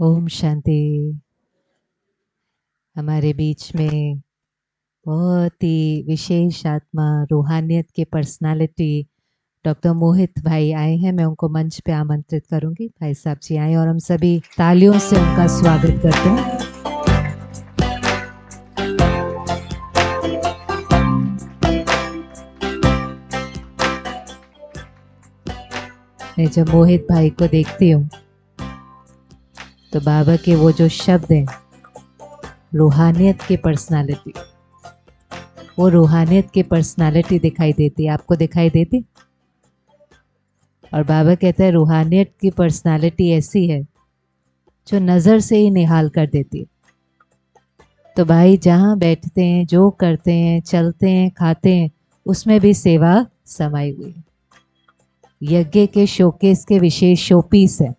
ओम शांति। हमारे बीच में बहुत ही विशेष आत्मा, रूहानियत के पर्सनालिटी डॉक्टर मोहित भाई आए हैं। मैं उनको मंच पे आमंत्रित करूंगी। भाई साहब जी आए और हम सभी तालियों से उनका स्वागत करते हैं। मैं जब मोहित भाई को देखती हूँ तो बाबा के वो जो शब्द हैं, रूहानियत की पर्सनालिटी, वो रूहानियत की पर्सनालिटी दिखाई देती है। आपको दिखाई देती? और बाबा कहते हैं रूहानियत की पर्सनालिटी ऐसी है जो नज़र से ही निहाल कर देती है। तो भाई जहाँ बैठते हैं, जो करते हैं, चलते हैं, खाते हैं, उसमें भी सेवा समाई हुई है। यज्ञ के शोकेस के विशेष शोपीस है।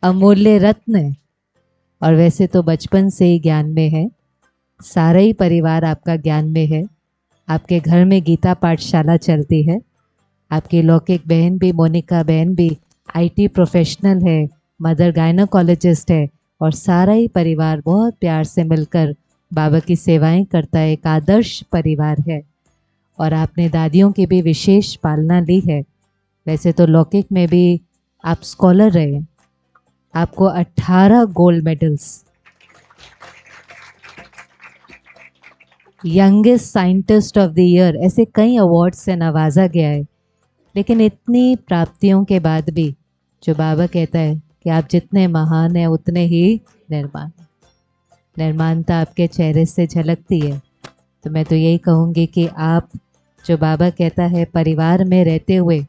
अमूल्य रत्न है। और वैसे तो बचपन से ही ज्ञान में है। सारा ही परिवार आपका ज्ञान में है। आपके घर में गीता पाठशाला चलती है। आपकी लौकिक बहन भी, मोनिका बहन भी आईटी प्रोफेशनल है, मदर गायनोकोलॉजिस्ट है। और सारा ही परिवार बहुत प्यार से मिलकर बाबा की सेवाएं करता है। एक आदर्श परिवार है। और आपने दादियों की भी विशेष पालना ली है। वैसे तो लौकिक में भी आप स्कॉलर रहे। आपको 18 gold medals, youngest scientist of the year, ऐसे कई अवार्ड से नवाजा गया है। लेकिन इतनी प्राप्तियों के बाद भी जो बाबा कहता है कि आप जितने महान हैं उतने ही निर्माण। निर्माणता आपके चेहरे से झलकती है। तो मैं तो यही कहूँगी कि आप, जो बाबा कहता है, परिवार में रहते हुए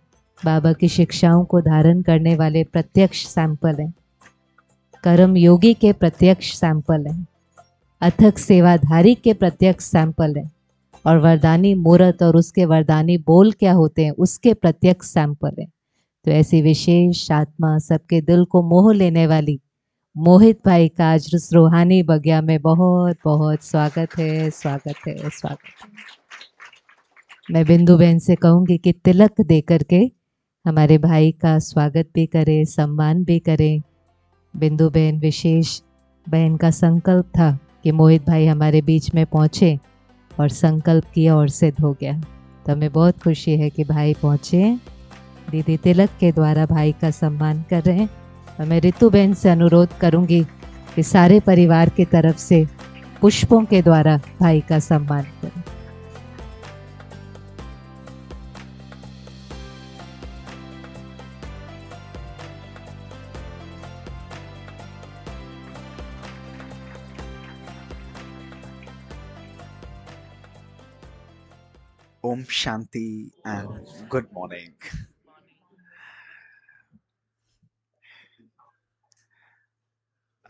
बाबा की शिक्षाओं को धारण करने वाले प्रत्यक्ष सैंपल हैं। कर्म योगी के प्रत्यक्ष सैंपल हैं। अथक सेवाधारी के प्रत्यक्ष सैंपल हैं। और वरदानी मूर्त और उसके वरदानी बोल क्या होते हैं, उसके प्रत्यक्ष सैंपल हैं। तो ऐसी विशेष आत्मा, सबके दिल को मोह लेने वाली मोहित भाई का आज इस रूहानी बगिया में बहुत बहुत स्वागत है, स्वागत है, स्वागत है। मैं बिंदु बहन से कहूंगी कि तिलक दे करके हमारे भाई का स्वागत भी करें, सम्मान भी करें। बिंदु बहन, विशेष बहन का संकल्प था कि मोहित भाई हमारे बीच में पहुंचे और संकल्प किया और सिद्ध हो गया। तो हमें बहुत खुशी है कि भाई पहुंचे। दीदी तिलक के द्वारा भाई का सम्मान कर रहे हैं। और मैं रितु बहन से अनुरोध करूंगी कि सारे परिवार की तरफ से पुष्पों के द्वारा भाई का सम्मान करें। Om Shanti and good morning.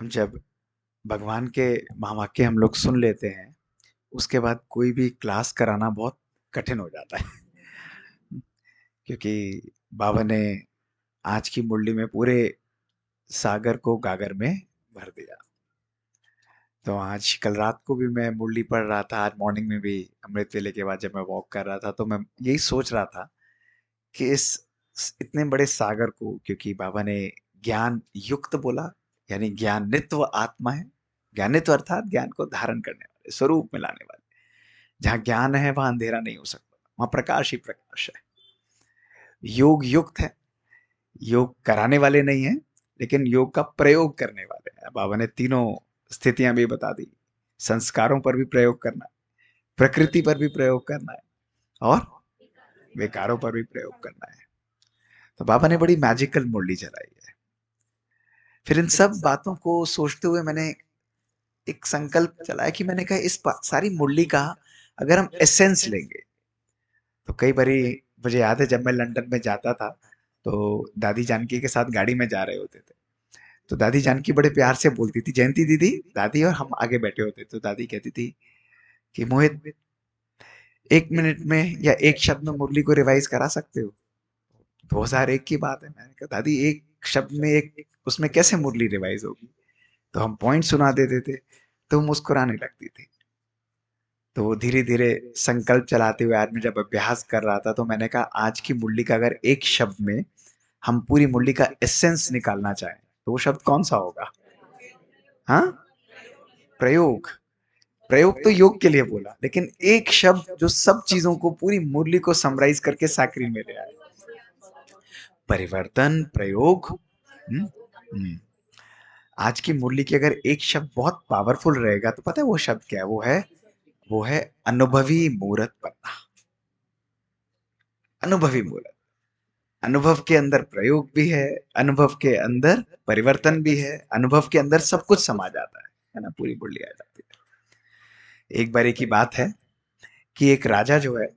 हम जब भगवान के महावाक्य हम लोग सुन लेते हैं, उसके बाद कोई भी क्लास कराना बहुत कठिन हो जाता है क्योंकि बाबा ने आज की मुरली में पूरे सागर को गागर में भर दिया। तो आज कल रात को भी मैं मुरली पढ़ रहा था, आज मॉर्निंग में भी अमृत वेले के बाद जब मैं वॉक कर रहा था तो मैं यही सोच रहा था कि इस इतने बड़े सागर को, क्योंकि बाबा ने ज्ञान युक्त बोला, यानी ज्ञानित्व आत्मा है। ज्ञानित्व अर्थात ज्ञान को धारण करने वाले, स्वरूप में लाने वाले। जहाँ ज्ञान है वहां अंधेरा नहीं हो सकता, वहां प्रकाश ही प्रकाश है। योग युक्त है, योग कराने वाले नहीं है, लेकिन योग का प्रयोग करने वाले हैं। बाबा ने तीनों स्थितियां भी बता दी। संस्कारों पर भी प्रयोग करना है, प्रकृति पर भी प्रयोग करना है, और विकारों पर भी प्रयोग करना है। तो बाबा ने बड़ी मैजिकल मुरली चलाई है। फिर इन सब बातों को सोचते हुए मैंने एक संकल्प चलाया कि मैंने कहा इस सारी मुरली का अगर हम एसेंस लेंगे तो कई बारी मुझे याद है जब मैं लंदन में जाता था तो दादी जानकी के साथ गाड़ी में जा रहे होते थे, तो दादी जानकी बड़े प्यार से बोलती थी, जयंती दीदी, दादी और हम आगे बैठे होते, तो दादी कहती थी कि मोहित 1 मिनट में या एक शब्द में मुरली को रिवाइज करा सकते हो? 2001 की बात है। मैंने कहा दादी एक शब्द में, एक उसमें कैसे मुरली रिवाइज होगी? तो हम पॉइंट सुना देते थे तो मुस्कुराने लगती थी। तो वो धीरे-धीरे संकल्प चलाते हुए आदमी जब अभ्यास कर रहा था, तो मैंने कहा आज की मुरली का अगर एक शब्द में हम पूरी मुरली का एसेंस निकालना चाहें, तो वो शब्द कौन-सा होगा? हाँ? प्रयोग। प्रयोग तो योग के लिए बोला, लेकिन एक शब्द जो सब चीज़ों को पूरी मुरली को समराइज़ करके साकरी में ले आए। परिवर्तन, प्रयोग। हुँ, हुँ। आज की मुरली की अगर एक शब्द बहुत पावरफुल रहेगा, तो पता है वो शब्द क्या है? वो है अनुभवी मूरत बनना। अनुभवी मूरत। अनुभव के अंदर प्रयोग भी है, अनुभव के अंदर परिवर्तन भी है, अनुभव के अंदर सब कुछ समा जाता है ना? पूरी मुरली आ जाती है। एक बारी की बात है कि एक राजा जो है,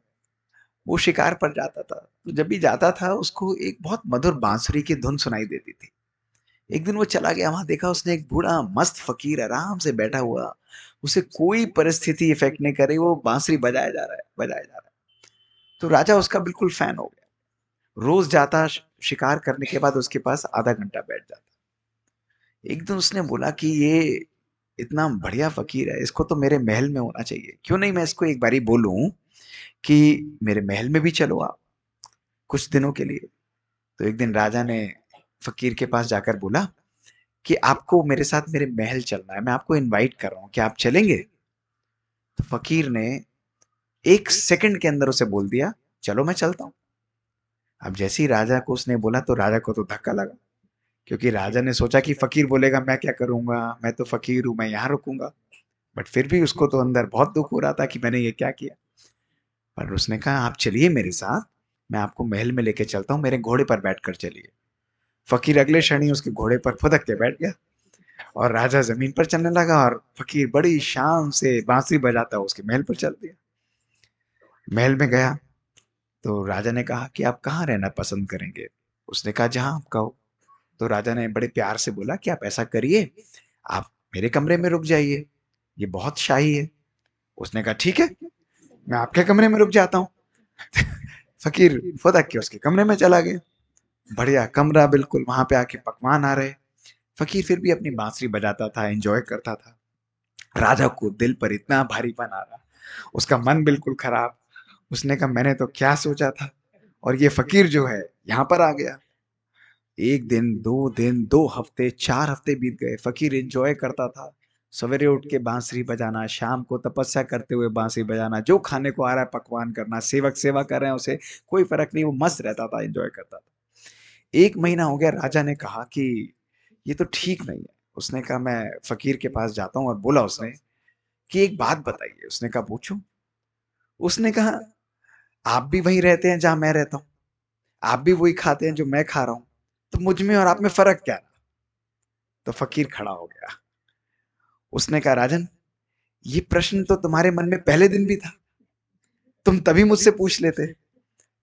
वो शिकार पर जाता था। तो जब भी जाता था, उसको एक बहुत मधुर बांसुरी की धुन सुनाई देती थी। एक दिन वो चला गया, वहां देखा उसने एक बूढ़ा मस्त फकीर आराम से बैठा हुआ, उसे कोई परिस्थिति इफेक्ट नहीं कर रही, वो बांसुरी बजाया जा रहा है, बजाया जा रहा है। तो राजा उसका बिल्कुल फैन हो गया। रोज जाता, शिकार करने के बाद उसके पास आधा घंटा बैठ जाता। एक दिन उसने बोला कि ये इतना बढ़िया फकीर है, इसको तो मेरे महल में होना चाहिए, क्यों नहीं मैं इसको एक बारी बोलूं कि मेरे महल में भी चलो आप कुछ दिनों के लिए। तो एक दिन राजा ने फकीर के पास जाकर बोला कि आपको मेरे साथ मेरे महल चलना है, मैं आपको इनवाइट कर रहा हूँ, क्या आप चलेंगे? तो फकीर ने एक सेकंड के अंदर उसे बोल दिया, चलो मैं चलता हूँ। अब जैसे ही राजा को उसने बोला, तो राजा को तो धक्का लगा, क्योंकि राजा ने सोचा कि फकीर बोलेगा मैं क्या करूंगा, मैं तो फकीर हूं, मैं यहाँ रुकूंगा। बट फिर भी उसको तो अंदर बहुत दुख हो रहा था कि मैंने ये क्या किया। पर उसने कहा आप चलिए मेरे साथ, मैं आपको महल में लेके चलता हूँ, मेरे घोड़े पर बैठकर चलिए। फकीर अगले क्षण ही उसके घोड़े पर फुदक के बैठ गया, और राजा जमीन पर चलने लगा, और फकीर बड़ी शान से बांसुरी बजाता हुआ उसके महल पर चल दिया। महल में गया तो राजा ने कहा कि आप कहाँ रहना पसंद करेंगे? उसने कहा जहां आप कहो। तो राजा ने बड़े प्यार से बोला कि आप ऐसा करिए, आप मेरे कमरे में रुक जाइए, ये बहुत शाही है। उसने कहा ठीक है, मैं आपके कमरे में रुक जाता हूँ। फकीर फुदक के उसके कमरे में चला गया। बढ़िया कमरा, बिल्कुल वहां पे आके पकवान आ रहे। फकीर फिर भी अपनी बांसुरी बजाता था, एंजॉय करता था। राजा को दिल पर इतना भारीपन आ रहा, उसका मन बिल्कुल खराब। उसने कहा मैंने तो क्या सोचा था, और ये फकीर जो है यहाँ पर आ गया। एक दिन, दो दिन, 2 हफ्ते, 4 हफ्ते बीत गए। फकीर एंजॉय करता था, सवेरे उठ के बांसुरी बजाना, शाम को तपस्या करते हुए बांसुरी बजाना, जो खाने को आ रहा है पकवान करना, सेवक सेवा कर रहे हैं उसे कोई फर्क नहीं, वो मस्त रहता था, एंजॉय करता था। 1 महीना हो गया, राजा ने कहा कि ये तो ठीक नहीं है। उसने कहा मैं फकीर के पास जाता हूँ, और बोला उसने कि एक बात बताइए। उसने कहा पूछूं। उसने कहा आप भी वहीं रहते हैं जहां मैं रहता हूँ, आप भी वही खाते हैं जो मैं खा रहा हूँ, तो मुझ में और आप में फर्क क्या रहा? तो फकीर खड़ा हो गया। उसने कहा राजन, ये प्रश्न तो तुम्हारे मन में पहले दिन भी था, तुम तभी मुझसे पूछ लेते।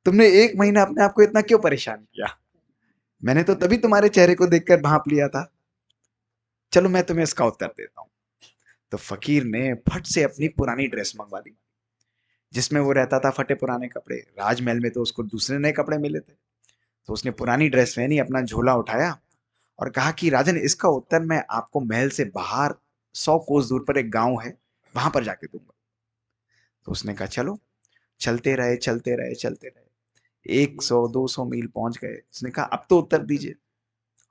तुमने 1 महीना अपने आप को इतना क्यों परेशान किया? मैंने तो तभी तुम्हारे चेहरे को देखकर भांप लिया था। चलो मैं तुम्हें इसका उत्तर देता हूँ। तो फकीर ने फट से अपनी पुरानी ड्रेस मंगवा दी, जिसमें वो रहता था, फटे पुराने कपड़े। राजमहल में तो उसको दूसरे नए कपड़े मिले थे। तो उसने पुरानी ड्रेस पहनी, अपना झोला उठाया, और कहा कि राजन इसका उत्तर मैं आपको महल से बाहर 100 कोस दूर पर एक गांव है, वहां पर जाके दूंगा। तो उसने कहा चलो। चलते रहे, चलते रहे, चलते रहे, 100-200 मील पहुंच गए। उसने कहा अब तो उत्तर दीजिए।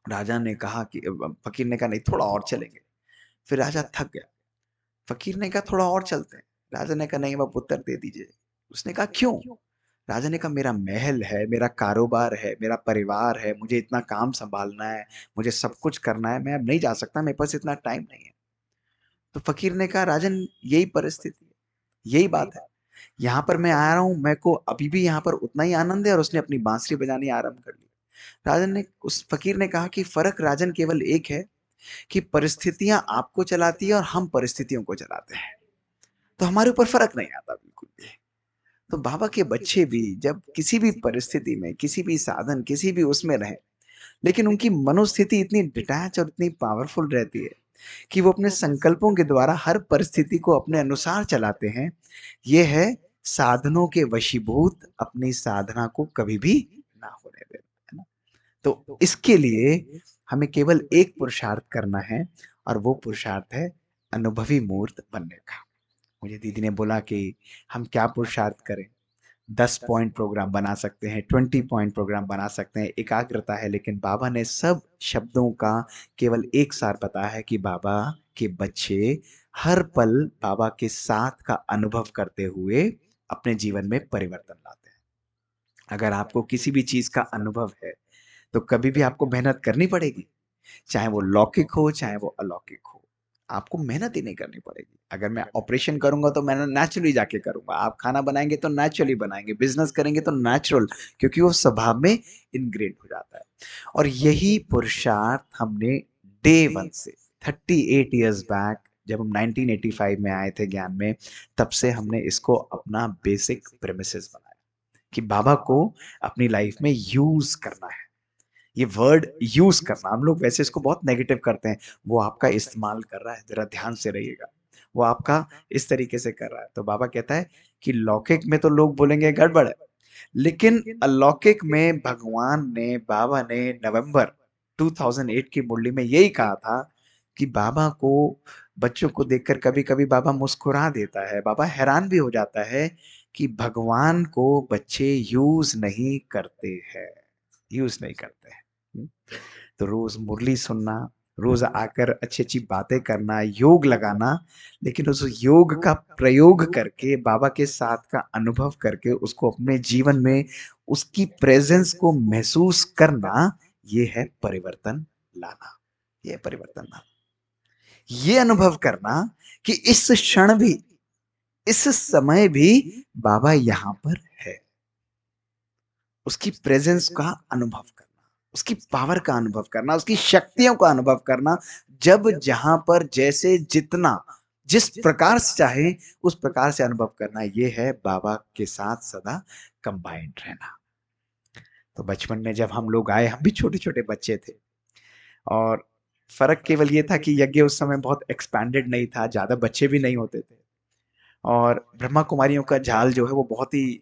राजा ने कहा कि फकीर ने कहा नहीं, थोड़ा और चलेंगे। फिर राजा थक गया। फकीर ने कहा थोड़ा और चलते हैं। राजा ने कहा नहीं, अब उत्तर दे दीजिए। उसने कहा क्यों? राजा ने कहा मेरा महल है, मेरा कारोबार है, मेरा परिवार है, मुझे इतना काम संभालना है, मुझे सब कुछ करना है, मैं अब नहीं जा सकता, मेरे पास इतना टाइम नहीं है। तो फकीर ने कहा राजन, यही परिस्थिति है, यही बात है। यहाँ पर मैं आ रहा हूँ, मेरे को अभी भी यहाँ पर उतना ही आनंद है, और उसने अपनी बांसुरी बजानी आरंभ कर ली। राजन ने, उस फकीर ने कहा कि फर्क राजन केवल एक है, कि परिस्थितियां आपको चलाती है और हम परिस्थितियों को चलाते हैं। तो हमारे ऊपर फर्क नहीं आता बिल्कुल भी। तो बाबा के बच्चे भी जब किसी भी परिस्थिति में, किसी भी साधन, किसी भी उसमें रहे, लेकिन उनकी मनोस्थिति इतनी डिटैच और इतनी पावरफुल रहती है कि वो अपने संकल्पों के द्वारा हर परिस्थिति को अपने अनुसार चलाते हैं। ये है साधनों के वशीभूत अपनी साधना को कभी भी ना होने देना, है ना? तो इसके लिए हमें केवल एक पुरुषार्थ करना है, और वो पुरुषार्थ है अनुभवी मूर्त बनने का। मुझे दीदी ने बोला कि हम क्या पुरुषार्थ करें, 10 पॉइंट प्रोग्राम बना सकते हैं, 20 पॉइंट प्रोग्राम बना सकते हैं, एकाग्रता है, लेकिन बाबा ने सब शब्दों का केवल एक सार बताया है कि बाबा के बच्चे हर पल बाबा के साथ का अनुभव करते हुए अपने जीवन में परिवर्तन लाते हैं। अगर आपको किसी भी चीज का अनुभव है तो कभी भी आपको मेहनत करनी पड़ेगी, चाहे वो लौकिक हो चाहे वो अलौकिक हो, आपको मेहनत ही नहीं करनी पड़ेगी। अगर मैं ऑपरेशन करूंगा तो मैं नेचुरली जाके करूंगा, आप खाना बनाएंगे तो नेचुरली बनाएंगे, बिजनेस करेंगे तो नेचुरल, क्योंकि वो स्वभाव में इनग्रेड हो जाता है। और यही पुरुषार्थ हमने डे वन से 38 ईयर्स बैक जब हम 1985 में आए थे ज्ञान में, तब से हमने इसको अपना बेसिक प्रेमिसेस बनाया कि बाबा को अपनी लाइफ में यूज करना है। ये वर्ड यूज करना, हम लोग वैसे इसको बहुत नेगेटिव करते हैं, वो आपका इस्तेमाल कर रहा है, जरा ध्यान से रहिएगा, वो आपका इस तरीके से कर रहा है। तो बाबा कहता है कि लौकिक में तो लोग बोलेंगे गड़बड़ है, लेकिन अलौकिक में भगवान ने, बाबा ने नवंबर 2008 की मुरली में यही कहा था कि बाबा को बच्चों को देखकर कभी कभी बाबा मुस्कुरा देता है, बाबा हैरान भी हो जाता है कि भगवान को बच्चे यूज नहीं करते हैं, यूज नहीं करते हैं। तो रोज मुरली सुनना, रोज आकर अच्छी अच्छी बातें करना, योग लगाना, लेकिन उस योग का प्रयोग करके, बाबा के साथ का अनुभव करके उसको अपने जीवन में उसकी प्रेजेंस को महसूस करना, ये है परिवर्तन लाना। ये है परिवर्तन लाना, ये अनुभव करना कि इस क्षण भी, इस समय भी बाबा यहां पर है, उसकी प्रेजेंस का अनुभव करना, उसकी पावर का अनुभव करना, उसकी शक्तियों का अनुभव करना, जब जहां पर जैसे जितना जिस प्रकार से चाहे उस प्रकार से अनुभव करना, ये है बाबा के साथ सदा कंबाइंड रहना। तो बचपन में जब हम लोग आए, हम भी छोटे छोटे बच्चे थे, और फर्क केवल ये था कि यज्ञ उस समय बहुत एक्सपैंडेड नहीं था, ज्यादा बच्चे भी नहीं होते थे, और ब्रह्मा कुमारियों का जाल जो है वो बहुत ही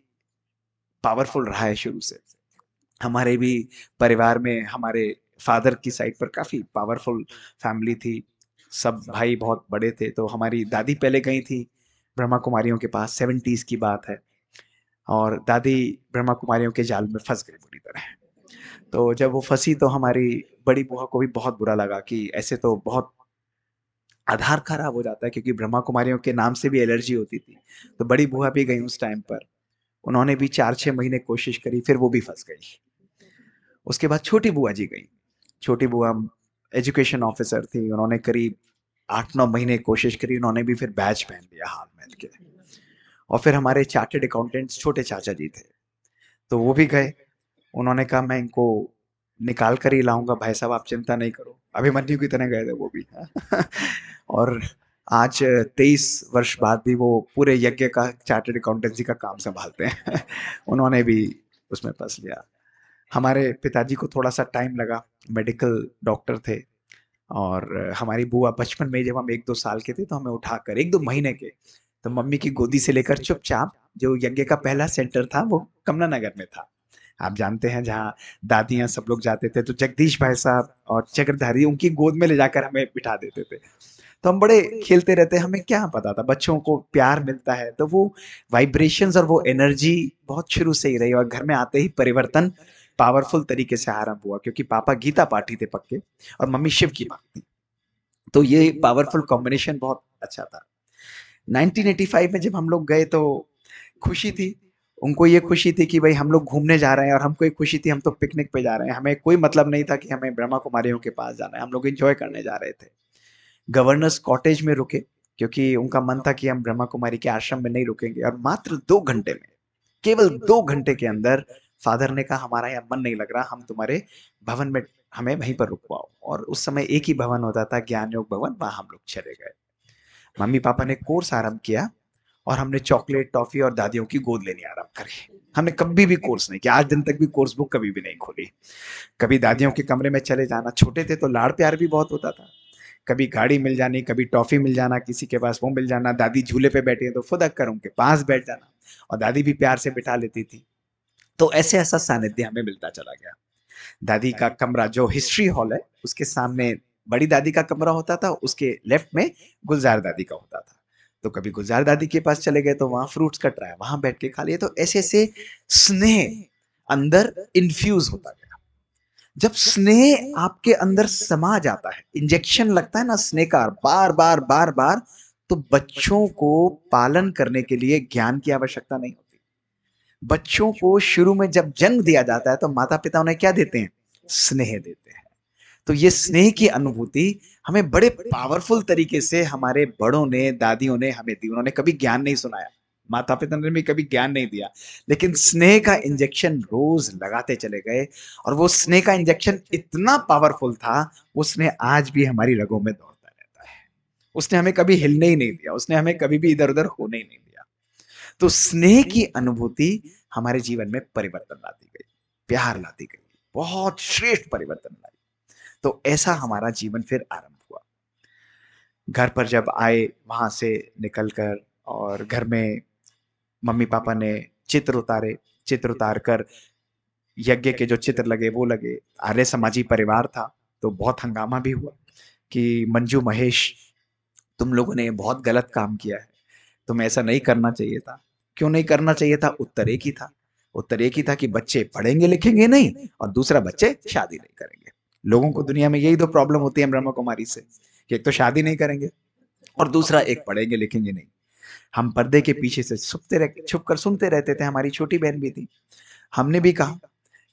पावरफुल रहा है शुरू से। हमारे भी परिवार में हमारे फादर की साइड पर काफी पावरफुल फैमिली थी, सब भाई बहुत बड़े थे। तो हमारी दादी पहले गई थी ब्रह्मा कुमारियों के पास, 70s की बात है, और दादी ब्रह्मा कुमारियों के जाल में फंस गई बुरी तरह। तो जब वो फंसी तो हमारी बड़ी बुआ को भी बहुत बुरा लगा कि ऐसे तो बहुत आधार खराब हो जाता है, क्योंकि ब्रह्मा कुमारियों के नाम से भी एलर्जी होती थी। तो बड़ी बुआ भी गई उस टाइम पर, उन्होंने भी 4-6 महीने कोशिश करी, फिर वो भी फंस गई। उसके बाद छोटी बुआ जी गई। छोटी बुआ एजुकेशन ऑफिसर थी, उन्होंने करीब 8-9 महीने कोशिश करी, उन्होंने भी फिर बैच पहन लिया हाथ में के। और फिर हमारे चार्टेड अकाउंटेंट्स छोटे चाचा जी थे, तो वो भी गए, उन्होंने कहा मैं इनको निकाल कर ही लाऊंगा भाई साहब, आप चिंता नहीं करो। अभिमन्यु की तरह गए थे वो भी। और आज 23 वर्ष बाद भी वो पूरे यज्ञ का चार्टेड अकाउंटेंसी का काम संभालते हैं। उन्होंने भी उसमें फंस लिया। हमारे पिताजी को थोड़ा सा टाइम लगा, मेडिकल डॉक्टर थे, और हमारी बुआ बचपन में जब हम 1-2 साल के थे तो हमें उठाकर 1-2 महीने के, तो मम्मी की गोदी से लेकर चुपचाप, जो यज्ञ का पहला सेंटर था वो कमला नगर में था, आप जानते हैं, जहाँ दादियां सब लोग जाते थे, तो जगदीश भाई साहब और चक्रधारी उनकी गोद में ले जाकर हमें बिठा देते थे। तो हम बड़े खेलते रहते, हमें क्या पता था, बच्चों को प्यार मिलता है तो वो वाइब्रेशंस और वो एनर्जी बहुत शुरू से ही रही, और घर में आते ही परिवर्तन पावरफुल तरीके से आरंभ हुआ, क्योंकि पापा गीता पाठी थे पक्के और मम्मी शिव की भक्ति। तो ये पावरफुल कॉम्बिनेशन बहुत अच्छा था। 1985 में जब हम लोग गए तो खुशी थी, उनको ये खुशी थी कि भाई हम लोग घूमने जा रहे हैं, और हमको एक खुशी थी हम तो पिकनिक पे जा रहे हैं, हमें कोई मतलब नहीं था कि हमें ब्रह्मा कुमारियों के पास जाना है, हम लोग एंजॉय करने जा रहे थे। गवर्नर्स कॉटेज में रुके, क्योंकि उनका मन था कि हम ब्रह्मा कुमारी के आश्रम में नहीं रुकेंगे, और मात्र 2 घंटे में, केवल 2 घंटे के अंदर फादर ने कहा हमारा यहाँ मन नहीं लग रहा, हम तुम्हारे भवन में, हमें वहीं पर रुकवाओ। और उस समय एक ही भवन होता था, ज्ञान योग भवन, वहां हम लोग चले गए। मम्मी पापा ने कोर्स आरंभ किया, और हमने चॉकलेट, टॉफी और दादियों की गोद लेनी आरंभ करी। हमने कभी भी कोर्स नहीं किया, आज दिन तक भी कोर्स बुक कभी भी नहीं खोली। कभी दादियों के कमरे में चले जाना, छोटे थे तो लाड़ प्यार भी बहुत होता था, कभी गाड़ी मिल जानी, कभी टॉफी मिल जाना, किसी के पास वो मिल जाना, दादी झूले पे बैठी है तो फुदक कर उनके पास बैठ जाना, और दादी भी प्यार से बिठा लेती थी। तो ऐसे ऐसा सानिध्य हमें मिलता चला गया। दादी का कमरा जो हिस्ट्री हॉल है, उसके सामने बड़ी दादी का कमरा होता था, उसके लेफ्ट में गुलजार दादी का होता था। तो कभी गुलजार दादी के पास चले गए तो वहां फ्रूट्स कट रहा है, वहां बैठ के खा लिए। तो ऐसे ऐसे स्नेह अंदर इन्फ्यूज होता गया। जब स्नेह आपके अंदर समा जाता है, इंजेक्शन लगता है ना स्नेह का बार बार बार बार, तो बच्चों को पालन करने के लिए ज्ञान की आवश्यकता नहीं होती। बच्चों को शुरू में जब जन्म दिया जाता है तो माता पिता उन्हें क्या देते हैं? स्नेह देते हैं। तो ये स्नेह की अनुभूति हमें बड़े पावरफुल तरीके से हमारे बड़ों ने, दादियों ने हमें दी। उन्होंने कभी ज्ञान नहीं सुनाया, माता पिता ने भी कभी ज्ञान नहीं दिया, लेकिन स्नेह का इंजेक्शन रोज लगाते चले गए। और वो स्नेह का इंजेक्शन इतना पावरफुल था, वो स्नेह आज भी हमारी रगों में दौड़ता रहता है। उसने हमें कभी हिलने ही नहीं दिया, उसने हमें कभी भी इधर उधर होने ही नहीं दिया। तो स्नेह की अनुभूति हमारे जीवन में परिवर्तन लाती गई, प्यार लाती गई, बहुत श्रेष्ठ परिवर्तन लाई। तो ऐसा हमारा जीवन फिर आरंभ हुआ। घर पर जब आए वहां से निकलकर, और घर में मम्मी पापा ने चित्र उतारे, चित्र उतार कर यज्ञ के जो चित्र लगे वो लगे। आर्य समाजी परिवार था, तो बहुत हंगामा भी हुआ कि मंजू, महेश, तुम लोगों ने बहुत गलत काम किया है, तुम्हें ऐसा नहीं करना चाहिए था। क्यों नहीं करना चाहिए था? उत्तर एक ही था। उत्तर एक ही था कि बच्चे पढ़ेंगे लिखेंगे नहीं, और दूसरा बच्चे शादी नहीं करेंगे। लोगों को दुनिया में यही दो प्रॉब्लम होती है ब्रह्मा कुमारी से, कि एक तो शादी नहीं करेंगे और दूसरा एक पढ़ेंगे लिखेंगे नहीं। हम पर्दे के पीछे से छुप कर सुनते रहते थे। हमारी छोटी बहन भी थी, हमने भी कहा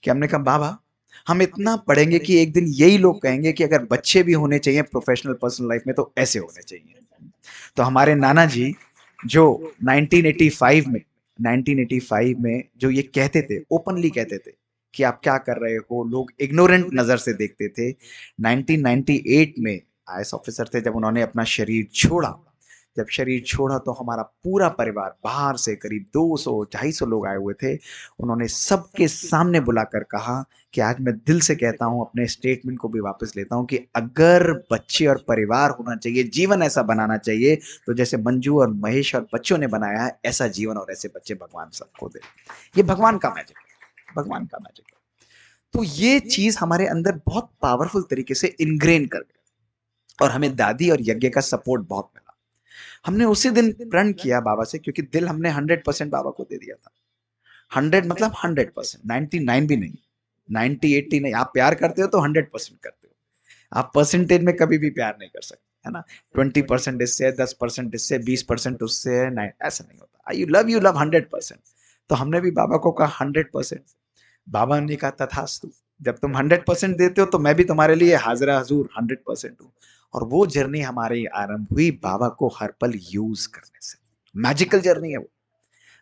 कि हमने कहा बाबा हम इतना पढ़ेंगे कि एक दिन यही लोग कहेंगे कि अगर बच्चे भी होने चाहिए प्रोफेशनल पर्सनल लाइफ में तो ऐसे होने चाहिए। तो हमारे नाना जी जो 1985 में जो ये कहते थे, ओपनली कहते थे कि आप क्या कर रहे हो, लोग इग्नोरेंट नजर से देखते थे। 1998 में आईएएस ऑफिसर थे, जब उन्होंने अपना शरीर छोड़ा, जब शरीर छोड़ा तो हमारा पूरा परिवार, बाहर से करीब 200-250 लोग आए हुए थे। उन्होंने सबके सामने बुलाकर कहा कि आज मैं दिल से कहता हूं, अपने स्टेटमेंट को भी वापस लेता हूं, कि अगर बच्चे और परिवार होना चाहिए, जीवन ऐसा बनाना चाहिए, तो जैसे मंजू और महेश और बच्चों ने बनाया है, ऐसा जीवन और ऐसे बच्चे भगवान सबको दे। ये भगवान का मैजिक है, भगवान का मैजिक है। तो ये चीज हमारे अंदर बहुत पावरफुल तरीके से इनग्रेन कर गई, और हमें दादी और यज्ञ का सपोर्ट बहुत मिला। हमने उसी दिन प्रण किया बाबा से, क्योंकि दिल हमने 100% बाबा को दे दिया था। 100 मतलब 100%, 99 भी नहीं, 90-80 नहीं। आप प्यार करते हो तो 100% करते हो, आप परसेंटेज में कभी भी प्यार नहीं कर सकते, है ना। 20% इससे, 10% इससे, 20% उससे, नहीं, ऐसा नहीं होता। You love 100%। तो हमने भी बाबा को कहा 100%। बाबा ने कहा तथास्तु, जब तुम 100% देते हो तो मैं भी तुम्हारे लिए हाजिर हजूर 100% हूँ। और वो जर्नी हमारी आरंभ हुई बाबा को हर पल यूज करने से। मैजिकल जर्नी है वो,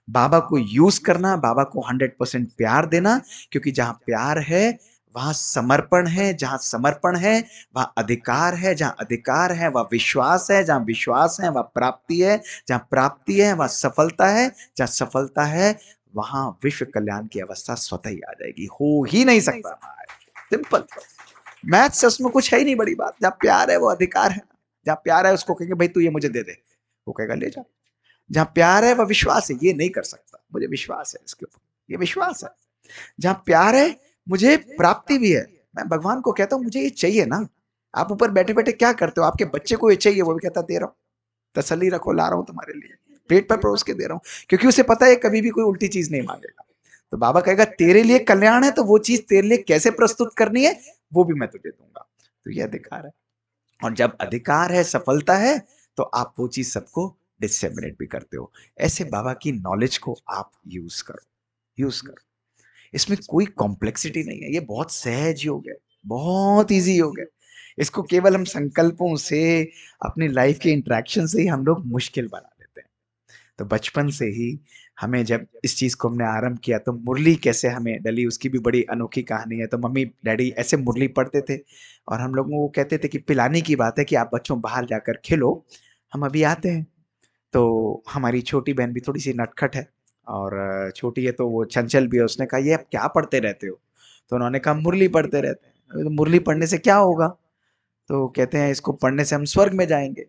बाबा को यूज करना, बाबा को 100% प्यार देना। क्योंकि जहां प्यार है वहां समर्पण है, जहां समर्पण है वहां अधिकार है, जहां अधिकार है वहां विश्वास है, जहां विश्वास है वहां प्राप्ति है, जहां प्राप्ति है वहां सफलता है, जहां सफलता है वहां विश्व कल्याण की अवस्था स्वतः ही आ जाएगी। हो ही नहीं सकता। सिंपल मैथ से, उसमें कुछ है ही नहीं बड़ी बात। जहां प्यार है वो अधिकार है। जहां प्यार है उसको कहेंगे भाई तू ये मुझे दे दे, वो कहेगा ले जा। जहां प्यार है वह विश्वास है, ये नहीं कर सकता, मुझे विश्वास है इसके ऊपर, ये विश्वास है। जहां प्यार है मुझे प्राप्ति भी है, मैं भगवान को कहता हूं मुझे ये चाहिए ना। आप ऊपर बैठे बैठे क्या करते हो, आपके बच्चे को ये चाहिए, वो भी कहता दे रहा हूं, तसल्ली रखो, ला रहा हूं तुम्हारे लिए, पेट पर परोस के दे रहा हूं। क्योंकि उसे पता है कभी भी कोई उल्टी चीज नहीं मांगेगा। तो बाबा कहेगा तेरे लिए कल्याण है, तो वो चीज तेरे लिए कैसे प्रस्तुत करनी है वो भी मैं तुझे दूंगा। तो ये अधिकार है। और जब अधिकार है, सफलता है, तो आप वो चीज सबको डिसेमिनेट भी करते हो। ऐसे बाबा की नॉलेज को आप यूज करो, यूज करो। इसमें कोई कॉम्प्लेक्सिटी नहीं है, ये बहुत सहज योग है, बहुत इजी योग है। इसको केवल हम संकल्पों से, अपनी लाइफ के इंटरेक्शन से ही हम लोग मुश्किल बना लेते हैं। तो बचपन से ही हमें, जब इस चीज को हमने आरंभ किया, तो मुरली कैसे हमें डली उसकी भी बड़ी अनोखी कहानी है। तो मम्मी डैडी ऐसे मुरली पढ़ते थे, और हम लोगों को कहते थे कि पिलाने की बात है कि आप बच्चों बाहर जाकर खेलो, हम अभी आते हैं। तो हमारी छोटी बहन भी थोड़ी सी नटखट है, और छोटी है तो वो चंचल भी है। उसने कहा ये आप क्या पढ़ते रहते हो? तो उन्होंने कहा मुरली पढ़ते रहते हैं। तो मुरली पढ़ने से क्या होगा? तो कहते हैं इसको पढ़ने से हम स्वर्ग में जाएंगे।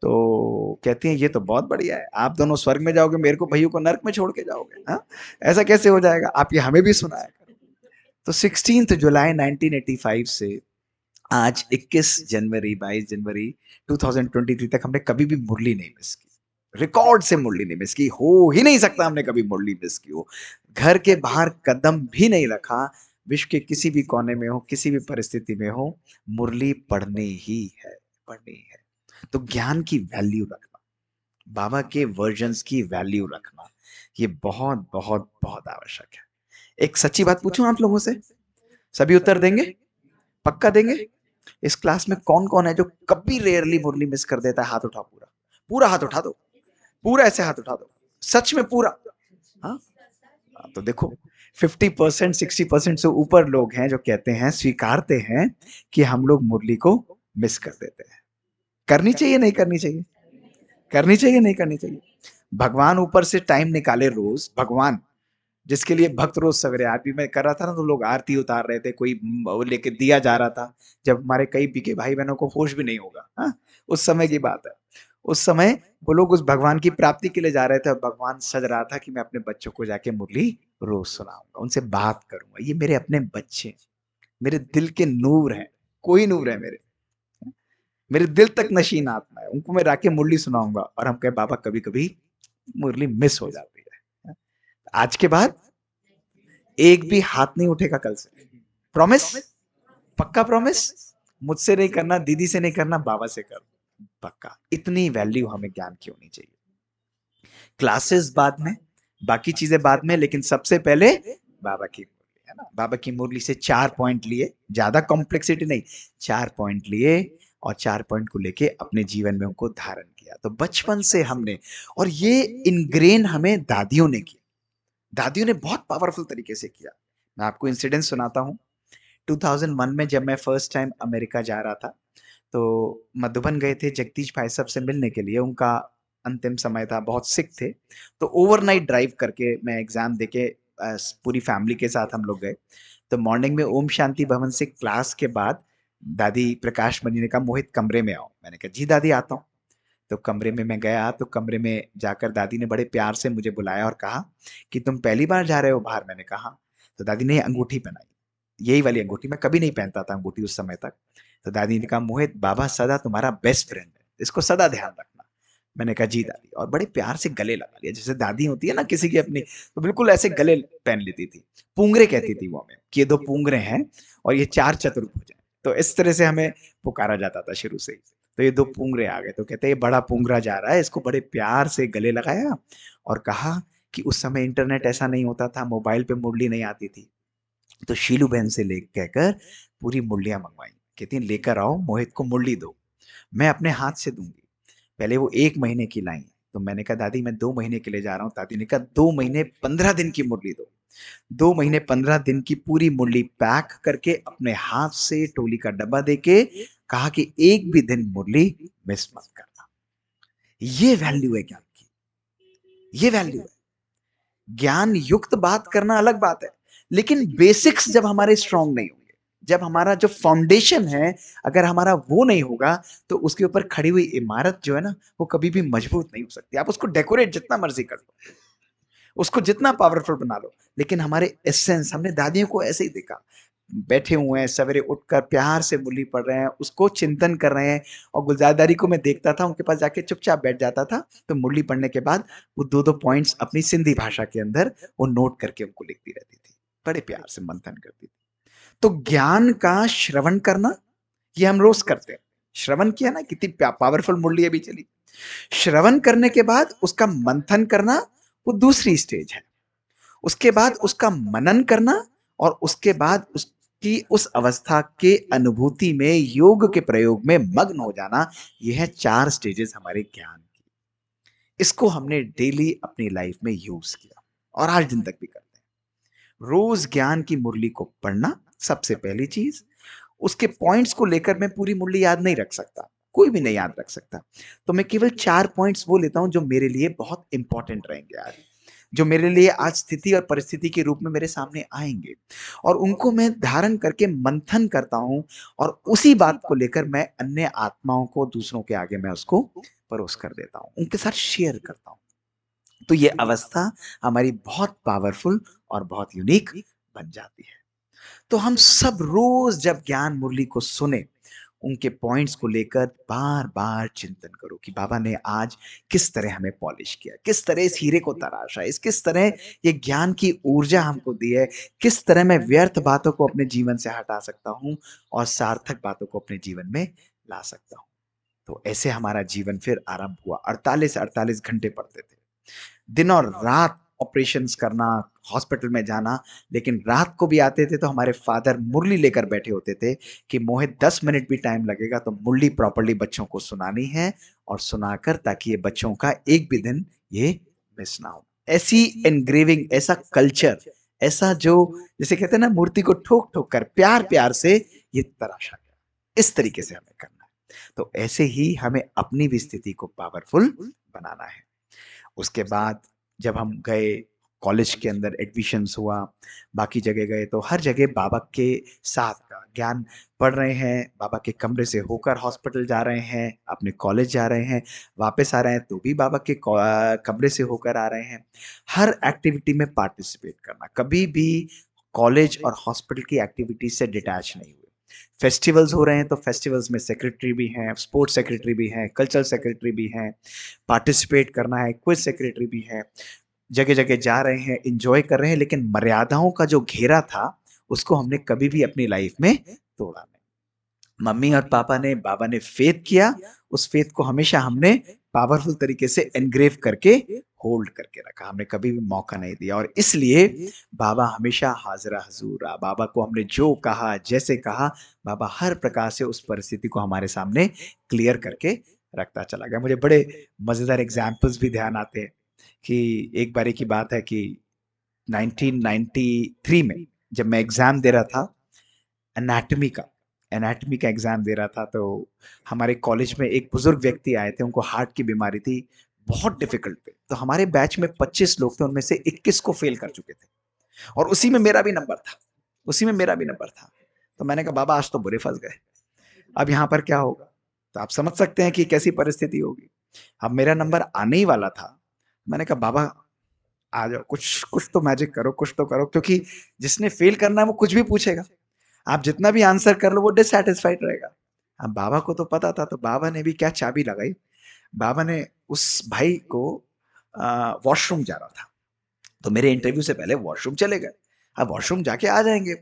तो कहती हैं ये तो बहुत बढ़िया है, आप दोनों स्वर्ग में जाओगे, मेरे को भैया को नर्क में छोड़ के जाओगे? हाँ, ऐसा कैसे हो जाएगा? आप ये हमें भी सुनाया करो। तो 16 जुलाई 1985 से आज 21 जनवरी 22 जनवरी 2023 तक हमने कभी भी मुरली नहीं मिस की। रिकॉर्ड से मुरली नहीं मिस की, हो ही नहीं सकता हमने कभी मुरली मिस की हो। घर के बाहर कदम भी नहीं रखा, विश्व के किसी भी कोने में हो, किसी भी परिस्थिति में हो, मुरली पढ़नी ही है, पढ़नी ही है। तो ज्ञान की वैल्यू रखना, बाबा के वर्जन्स की वैल्यू रखना, ये बहुत बहुत बहुत आवश्यक है। एक सच्ची बात पूछूं आप लोगों से, सभी उत्तर देंगे? पक्का देंगे? इस क्लास में कौन कौन है जो कभी रेयरली मुरली मिस कर देता है? हाथ उठाओ, पूरा पूरा हाथ उठा दो, पूरा ऐसे हाथ उठा दो, सच में पूरा। हाँ, तो देखो 50% 60% से ऊपर लोग हैं जो कहते हैं, स्वीकारते हैं कि हम लोग मुरली को मिस कर देते हैं। करनी चाहिए नहीं करनी चाहिए? करनी चाहिए नहीं करनी चाहिए? भगवान ऊपर से टाइम निकाले रोज, भगवान जिसके लिए भक्त रोज सवेरे आरती में कर रहा था ना, तो लोग आरती उतार रहे थे, कोई वो लेके दिया जा रहा था, जब हमारे कई बीके भाई बहनों को होश भी नहीं होगा। हाँ, उस समय की बात है। उस समय वो लोग उस भगवान की प्राप्ति के लिए जा रहे थे, और भगवान सज रहा था कि मैं अपने बच्चों को जाके मुरली रोज सुनाऊंगा, उनसे बात करूंगा, ये मेरे अपने बच्चे, मेरे दिल के नूर हैं, कोई नूर है मेरे दिल तक नशीन आत्मा है, उनको मैं राके मुरली सुनाऊंगा। और हम कहे बाबा कभी कभी मुरली मिस हो जाती है। आज के बाद एक भी हाथ नहीं उठेगा कल से, प्रॉमिस? पक्का प्रॉमिस? मुझसे नहीं करना, दीदी से नहीं करना, बाबा से कर, पक्का। इतनी वैल्यू हमें ज्ञान की होनी चाहिए। क्लासेस बाद में, बाकी चीजें बाद में, लेकिन सबसे पहले बाबा की मुरली, है ना? बाबा की मुरली से 4 पॉइंट लिए, ज्यादा कॉम्प्लेक्सिटी नहीं, 4 पॉइंट लिए, और 4 पॉइंट को लेके अपने जीवन में उनको धारण किया। तो बचपन से हमने, और ये इनग्रेन हमें दादियों ने किया, दादियों ने बहुत पावरफुल तरीके से किया। मैं आपको इंसिडेंट सुनाता हूँ। 2001 में जब मैं फर्स्ट टाइम अमेरिका जा रहा था, तो मधुबन गए थे जगदीश भाई साहब से मिलने के लिए, उनका अंतिम समय था, बहुत सिक थे। तो ओवरनाइट ड्राइव करके मैं एग्जाम देके पूरी फैमिली के साथ हम लोग गए। तो मॉर्निंग में ओम शांति भवन से क्लास के बाद दादी प्रकाश मणि ने कहा मोहित कमरे में आओ। मैंने कहा जी दादी आता हूँ। तो कमरे में मैं गया, तो कमरे में जाकर दादी ने बड़े प्यार से मुझे बुलाया और कहा कि तुम पहली बार जा रहे हो बाहर? मैंने कहा हाँ। तो दादी ने अंगूठी पहनाई, यही वाली अंगूठी, मैं कभी नहीं पहनता था अंगूठी उस समय तक। तो दादी ने कहा मोहित बाबा सदा तुम्हारा बेस्ट फ्रेंड है, इसको सदा ध्यान रखना। मैंने कहा जी दादी, और बड़े प्यार से गले लगा लिया, जैसे दादी होती है ना किसी की अपनी, तो बिल्कुल ऐसे गले पहन लेती थी। पूंगरे कहती थी वो हमें कि ये 2 पूंगरे हैं और ये 4 चतुर्भुज हैं। तो इस तरह से हमें पुकारा जाता था शुरू से ही। तो ये 2 पूंगरे आ गए, तो कहते हैं ये बड़ा पूंगरा जा रहा है, इसको बड़े प्यार से गले लगाया और कहा कि उस समय इंटरनेट ऐसा नहीं होता था, मोबाइल पे मुरली नहीं आती थी। तो शीलू बहन से ले कहकर पूरी मुरलियां मंगवाई, कहती हैं लेकर आओ, मोहित को मुरली दो, मैं अपने हाथ से दूंगी। पहले वो 1 महीने की लाई, तो मैंने कहा दादी मैं 2 महीने के लिए जा रहा हूँ। दादी ने कहा 2 महीने 15 दिन की मुरली दो। 2 महीने 15 दिन की पूरी मुरली पैक करके अपने हाथ से टोली का डब्बा देके कहा कि एक भी दिन मुरली मिस मत करना। ये वैल्यू है ज्ञान की, ये वैल्यू है। ज्ञान युक्त बात करना अलग बात है, लेकिन बेसिक्स जब हमारे स्ट्रांग नहीं होंगे, जब हमारा जो फाउंडेशन है अगर हमारा वो नहीं होगा, तो उसके ऊपर खड़ी हुई इमारत जो है ना, वो कभी भी मजबूत नहीं हो सकती। आप उसको डेकोरेट जितना मर्जी कर लो, उसको जितना पावरफुल बना लो, लेकिन हमारे एसेंस, हमने दादियों को ऐसे ही देखा, बैठे हुए हैं सवेरे उठकर प्यार से मुरली पढ़ रहे हैं, उसको चिंतन कर रहे हैं। और गुलजारदारी को मैं देखता था, उनके पास जाके चुपचाप बैठ जाता था। तो मुरली पढ़ने के बाद वो 2-2 पॉइंट्स अपनी सिंधी भाषा के अंदर वो नोट करके उनको लिखती रहती थी, बड़े प्यार से मंथन करती थी। तो ज्ञान का श्रवण करना, ये हम रोज करते हैं। श्रवण किया ना, कितनी पावरफुल मुरली अभी चली। श्रवण करने के बाद उसका मंथन करना, वो दूसरी स्टेज है। उसके बाद उसका मनन करना, और उसके बाद उसकी उस अवस्था के अनुभूति में योग के प्रयोग में मग्न हो जाना, यह है 4 स्टेजेस हमारे ज्ञान की। इसको हमने डेली अपनी लाइफ में यूज किया और आज दिन तक भी करते हैं। रोज ज्ञान की मुरली को पढ़ना सबसे पहली चीज। उसके पॉइंट्स को लेकर मैं पूरी मुरली याद नहीं रख सकता, कोई भी नहीं याद रख सकता, तो मैं केवल 4 पॉइंट्स वो लेता हूं जो मेरे लिए बहुत इंपॉर्टेंट रहेंगे आज, जो मेरे लिए आज स्थिति और परिस्थिति के रूप में मेरे सामने आएंगे, और उनको मैं धारण करके मंथन करता हूं, और उसी बात को लेकर मैं अन्य आत्माओं को, दूसरों के आगे मैं उसको परोस कर देता हूं, उनके साथ शेयर करता हूं। तो ये अवस्था हमारी बहुत पावरफुल और बहुत यूनिक बन जाती है। तो हम सब रोज जब ज्ञान मुरली को सुने, उनके पॉइंट्स को लेकर बार बार चिंतन करो कि बाबा ने आज किस तरह हमें पॉलिश किया, किस तरह इस हीरे को तराशा, इस किस तरह ये ज्ञान की ऊर्जा हमको दी है, किस तरह मैं व्यर्थ बातों को अपने जीवन से हटा सकता हूँ और सार्थक बातों को अपने जीवन में ला सकता हूँ। तो ऐसे हमारा जीवन फिर आरंभ हुआ। 48 घंटे पढ़ते थे, दिन और रात ऑपरेशंस करना, हॉस्पिटल में जाना, लेकिन रात को भी आते थे तो हमारे फादर मुरली लेकर बैठे होते थे कि मोहित 10 मिनट भी टाइम लगेगा तो मुरली प्रॉपर्ली बच्चों को सुनानी है और सुनाकर ताकि ये बच्चों का एक भी दिन ये मिस ना हो। ऐसी एनग्रेविंग, ऐसा कल्चर, ऐसा जो जैसे कहते हैं ना मूर्ति को ठोक ठोक कर प्यार प्यार से ये तराशा गया, इस तरीके से हमें करना है। तो ऐसे ही हमें अपनी भी स्थिति को पावरफुल बनाना है। उसके बाद जब हम गए कॉलेज के अंदर एडमिशन्स हुआ, बाकी जगह गए तो हर जगह बाबा के साथ का ज्ञान पढ़ रहे हैं, बाबा के कमरे से होकर हॉस्पिटल जा रहे हैं, अपने कॉलेज जा रहे हैं, वापस आ रहे हैं तो भी बाबा के कमरे से होकर आ रहे हैं। हर एक्टिविटी में पार्टिसिपेट करना, कभी भी कॉलेज और हॉस्पिटल की एक्टिविटी से डिटैच नहीं हुए। फेस्टिवल्स हो रहे हैं तो फेस्टिवल्स में सेक्रेटरी भी हैं, स्पोर्ट्स सेक्रेटरी भी हैं, कल्चरल सेक्रेटरी भी हैं, पार्टिसिपेट करना है, क्विज सेक्रेटरी भी है, जगह जगह जा रहे हैं, इंजॉय कर रहे हैं, लेकिन मर्यादाओं का जो घेरा था उसको हमने कभी भी अपनी लाइफ में तोड़ा नहीं। मम्मी और पापा ने, बाबा ने फेथ किया, उस फेथ को हमेशा हमने पावरफुल तरीके से एनग्रेव करके होल्ड करके रखा, हमने कभी भी मौका नहीं दिया। और इसलिए बाबा हमेशा हाजिरा हजूर रहा। बाबा को हमने जो कहा, जैसे कहा, बाबा हर प्रकार से उस परिस्थिति को हमारे सामने क्लियर करके रखता चला गया। मुझे बड़े मजेदार एग्जाम्पल्स भी ध्यान आते हैं कि एक बारी की बात है कि 1993 में जब मैं एग्जाम दे रहा था एनाटॉमी का, एग्जाम दे रहा था, तो हमारे कॉलेज में एक बुजुर्ग व्यक्ति आए थे, उनको हार्ट की बीमारी थी, बहुत डिफिकल्ट थे। तो हमारे बैच में 25 लोग थे, उनमें से 21 को फेल कर चुके थे और उसी में मेरा भी नंबर था, तो मैंने कहा बाबा आज तो बुरे फंस गए, अब यहाँ पर क्या होगा। तो आप समझ सकते हैं कि कैसी परिस्थिति होगी। अब मेरा नंबर आने ही वाला था, मैंने कहा बाबा आ जाओ, कुछ कुछ तो मैजिक करो, कुछ तो करो, क्योंकि जिसने फेल करना है वो कुछ भी पूछेगा, आप जितना भी आंसर कर लो वो डिससैटिस्फाइड रहेगा। अब बाबा को तो पता था, तो बाबा ने भी क्या चाबी लगाई, बाबा ने उस भाई को वॉशरूम जा रहा था, तो मेरे इंटरव्यू से पहले वॉशरूम चले गए। अब वॉशरूम जाके आ जाएंगे,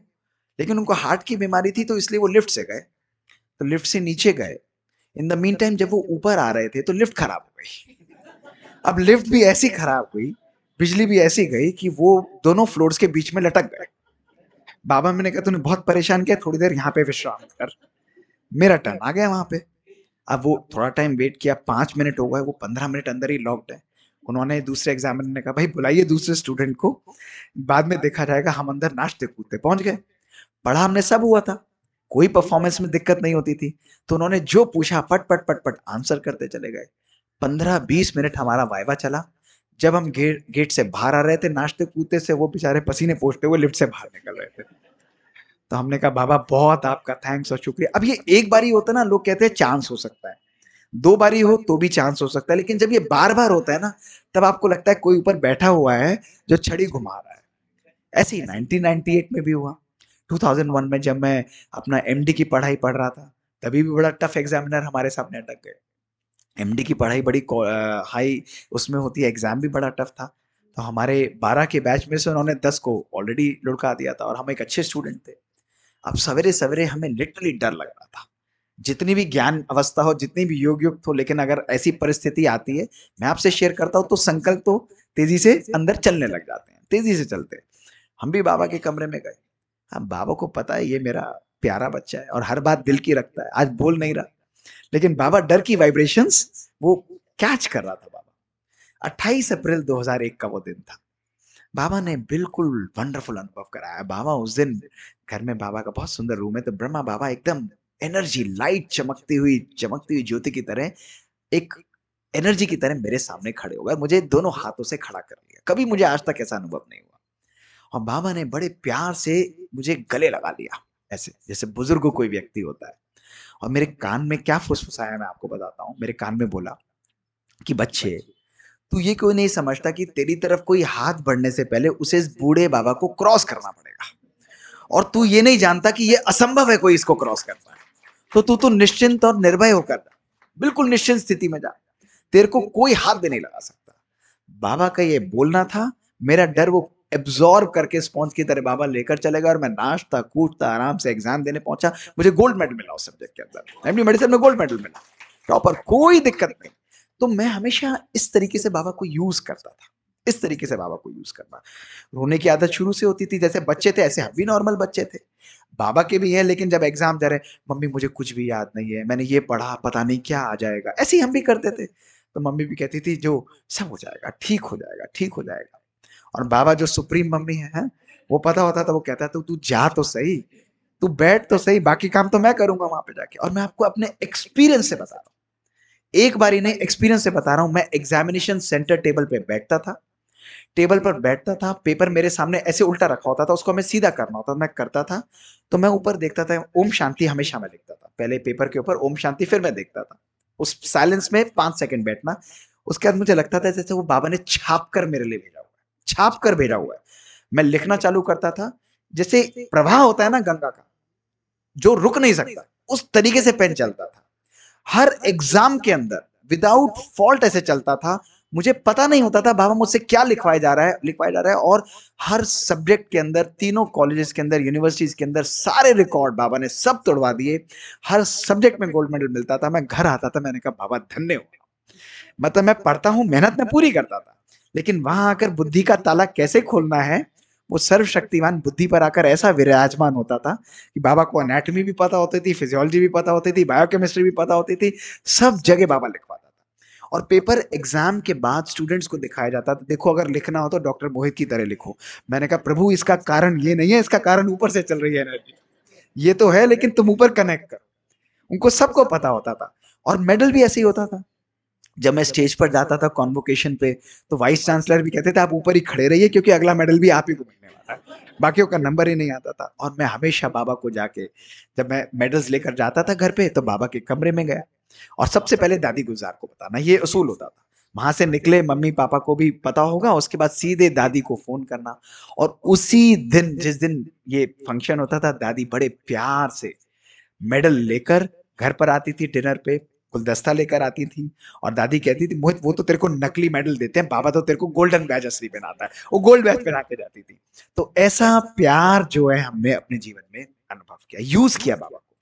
लेकिन उनको हार्ट की बीमारी थी तो इसलिए वो लिफ्ट से गए, तो लिफ्ट से नीचे गए। इन द मीन टाइम जब वो ऊपर आ रहे थे तो लिफ्ट खराब हो गई। अब लिफ्ट भी ऐसी खराब हुई, बिजली भी ऐसी गई कि वो दोनों फ्लोर्स के बीच में लटक गए। बाबा मैंने कहा तूने बहुत परेशान किया, थोड़ी देर यहाँ पे विश्राम कर। मेरा टर्न आ गया वहां पे। अब वो थोड़ा टाइम वेट किया, 5 मिनट हो गए, वो 15 मिनट अंदर ही लॉक्ड है। उन्होंने दूसरे एग्जामिनर ने कहा भाई बुलाइए दूसरे स्टूडेंट को, बाद में देखा जाएगा। हम अंदर नाचते कूदते पहुंच गए, पढ़ा हमने सब हुआ था, कोई परफॉर्मेंस में दिक्कत नहीं होती थी। तो उन्होंने जो पूछा पट पट पट पट आंसर करते चले गए। 15-20 मिनट हमारा वाइवा चला। जब हम गेट से बाहर आ रहे थे नाचते कूदते से, वो बेचारे पसीने पोंछते हुए लिफ्ट से बाहर निकल रहे थे। तो हमने कहा बाबा बहुत आपका थैंक्स और शुक्रिया। अब ये एक बार ही होता है ना, लोग कहते हैं चांस हो सकता है, 2 बारी हो तो भी चांस हो सकता है, लेकिन जब ये बार बार होता है ना, तब आपको लगता है कोई ऊपर बैठा हुआ है जो छड़ी घुमा रहा है। ऐसे ही 1998 में भी हुआ। 2001 में जब मैं अपना एमडी की पढ़ाई पढ़ रहा था, तभी भी बड़ा टफ एग्जामिनर हमारे सामने अटक गए। एमडी की पढ़ाई बड़ी हाई उसमें होती है, एग्जाम भी बड़ा टफ था। तो हमारे 12 के बैच में से उन्होंने 10 को ऑलरेडी लुढ़का दिया था और हम एक अच्छे स्टूडेंट थे। अब सवेरे सवेरे हमें लिटरली डर लग रहा था, जितनी भी ज्ञान अवस्था हो, जितनी भी योग युक्त हो, लेकिन अगर ऐसी परिस्थिति आती है, मैं आपसे शेयर करता हूँ, तो संकल्प तो तेजी से अंदर चलने लग जाते हैं, तेजी से चलते हैं। हम भी बाबा के कमरे में गए। हाँ, बाबा को पता है ये मेरा प्यारा बच्चा है और हर बात दिल की रखता है, आज बोल नहीं रहा, लेकिन बाबा डर की वाइब्रेशंस वो कैच कर रहा था। बाबा 28 अप्रैल 2001 का वो दिन था। बाबा ने बिल्कुल वंडरफुल अनुभव कराया। बाबा उस दिन घर में, बाबा का बहुत सुंदर रूम है, तो ब्रह्मा बाबा एकदम एनर्जी, लाइट चमकती हुई ज्योति की तरह, एक एनर्जी की तरह मेरे सामने खड़े हो गए, मुझे दोनों हाथों से खड़ा कर लिया। कभी मुझे आज तक ऐसा अनुभव नहीं हुआ। और बाबा ने बड़े प्यार से मुझे गले लगा लिया, ऐसे जैसे बुजुर्ग कोई व्यक्ति होता है। और मेरे कान में क्या फुसफुसाया मैं आपको बताता हूँ। मेरे कान में बोला कि बच्चे, तू ये क्यों नहीं समझता कि तेरी तरफ कोई हाथ बढ़ने से पहले उसे इस बूढ़े बाबा को क्रॉस करना पड़ेगा, और तू ये नहीं जानता कि ये असंभव है कोई इसको क्रॉस कर पाए। तो तू निश्चिंत और निर्भय होकर जा, बिल्कुल निश्चिंत स्थिति में जा, तेरे को कोई हाथ भी नहीं लगा सकता। बाबा का ये बोलना था, मेरा डर वो एब्जॉर्ब करके स्पॉन्ज की तरह बाबा लेकर चलेगा और मैं नाचता कूदता आराम से एग्जाम देने पहुंचा। मुझे गोल्ड मेडल मिला उस सब्जेक्ट के अंदर, एमडी मेडिसिन में गोल्ड मेडल मिला, प्रॉपर, कोई दिक्कत नहीं। तो मैं हमेशा इस तरीके से बाबा को यूज करता था, इस तरीके से बाबा को यूज करना। रोने की आदत शुरू से होती थी, जैसे बच्चे थे ऐसे हम भी नॉर्मल बच्चे थे, बाबा के भी है, लेकिन जब एग्जाम जा रहे, मम्मी मुझे कुछ भी याद नहीं है, मैंने ये पढ़ा पता नहीं क्या आ जाएगा, ऐसे ही हम भी करते थे। तो मम्मी भी कहती थी जो सब हो जाएगा, ठीक हो जाएगा, ठीक हो जाएगा। और बाबा जो सुप्रीम मम्मी है, वो पता होता था, वो कहता था तू जा तो सही, तू बैठ तो सही, बाकी काम तो मैं करूंगा वहां पे जाके। और मैं आपको अपने एक्सपीरियंस से बता रहा हूँ, एक बार ही नहीं, एक्सपीरियंस से बता रहा हूँ। मैं एग्जामिनेशन सेंटर टेबल पे बैठता था, टेबल पर बैठता था, पेपर मेरे सामने ऐसे उल्टा रखा होता था, उसको हमें सीधा करना होता था, मैं करता था। तो मैं ऊपर देखता था, ओम शांति हमेशा मैं लिखता था, पहले पेपर के ऊपर ओम शांति, फिर मैं देखता था उस साइलेंस में 5 सेकंड बैठना। उसके बाद मुझे लगता था जैसे वो बाबा ने छाप कर मेरे लिए भेजा हुआ है, छाप कर भेजा हुआ है। मैं लिखना चालू करता था, जैसे प्रवाह होता है ना गंगा का, जो रुक नहीं सकता, उस तरीके से पेन चलता था। हर एग्जाम के अंदर विदाउट फॉल्ट ऐसे चलता था। मुझे पता नहीं होता था बाबा मुझसे क्या लिखवाया जा रहा है, लिखवाया जा रहा है। और हर सब्जेक्ट के अंदर, तीनों कॉलेजेस के अंदर, यूनिवर्सिटीज के अंदर सारे रिकॉर्ड बाबा ने सब तोड़वा दिए। हर सब्जेक्ट में गोल्ड मेडल मिलता था। मैं घर आता था, मैंने कहा बाबा धन्य हो। मतलब मैं पढ़ता हूँ, मेहनत में पूरी करता था, लेकिन वहां आकर बुद्धि का ताला कैसे खोलना है, वो सर्वशक्तिमान बुद्धि पर आकर ऐसा विराजमान होता था कि बाबा को एनाटॉमी भी पता होती थी, फिजियोलॉजी भी पता होती थी, बायोकेमिस्ट्री भी पता होती थी, सब जगह बाबा लिखवाता था। और पेपर एग्जाम के बाद स्टूडेंट्स को दिखाया जाता था, देखो अगर लिखना हो तो डॉक्टर मोहित की तरह लिखो। मैंने कहा प्रभु इसका कारण ये नहीं है, इसका कारण ऊपर से चल रही है एनर्जी, ये तो है, लेकिन तुम ऊपर कनेक्ट करो। उनको सबको पता होता था। और मेडल भी ऐसे ही होता था। जब मैं स्टेज पर जाता था कॉन्वोकेशन पे, तो वाइस चांसलर भी कहते थे आप ऊपर ही खड़े रहिए, क्योंकि अगला मेडल भी आप ही को मिलने वाला है, बाकियों का नंबर ही नहीं आता था। और मैं हमेशा बाबा को जाके, जब मैं मेडल्स लेकर जाता था घर पे, तो बाबा के कमरे में गया और सबसे पहले दादी गुलजार को बताना, ये असूल होता था। वहां से निकले, मम्मी पापा को भी पता होगा, उसके बाद सीधे दादी को फोन करना। और उसी दिन, जिस दिन ये फंक्शन होता था, दादी बड़े प्यार से मेडल लेकर घर पर आती थी, डिनर पे गुलदस्ता लेकर आती थी। और दादी कहती थी मोहित वो तो तेरे को नकली मेडल देते हैं, बाबा तो तेरे को गोल्डन बैज असली पहनाता है, वो गोल्ड बैज पहना के जाती थी। तो ऐसा प्यार जो है हमने अपने जीवन में अनुभव किया, यूज किया बाबा को,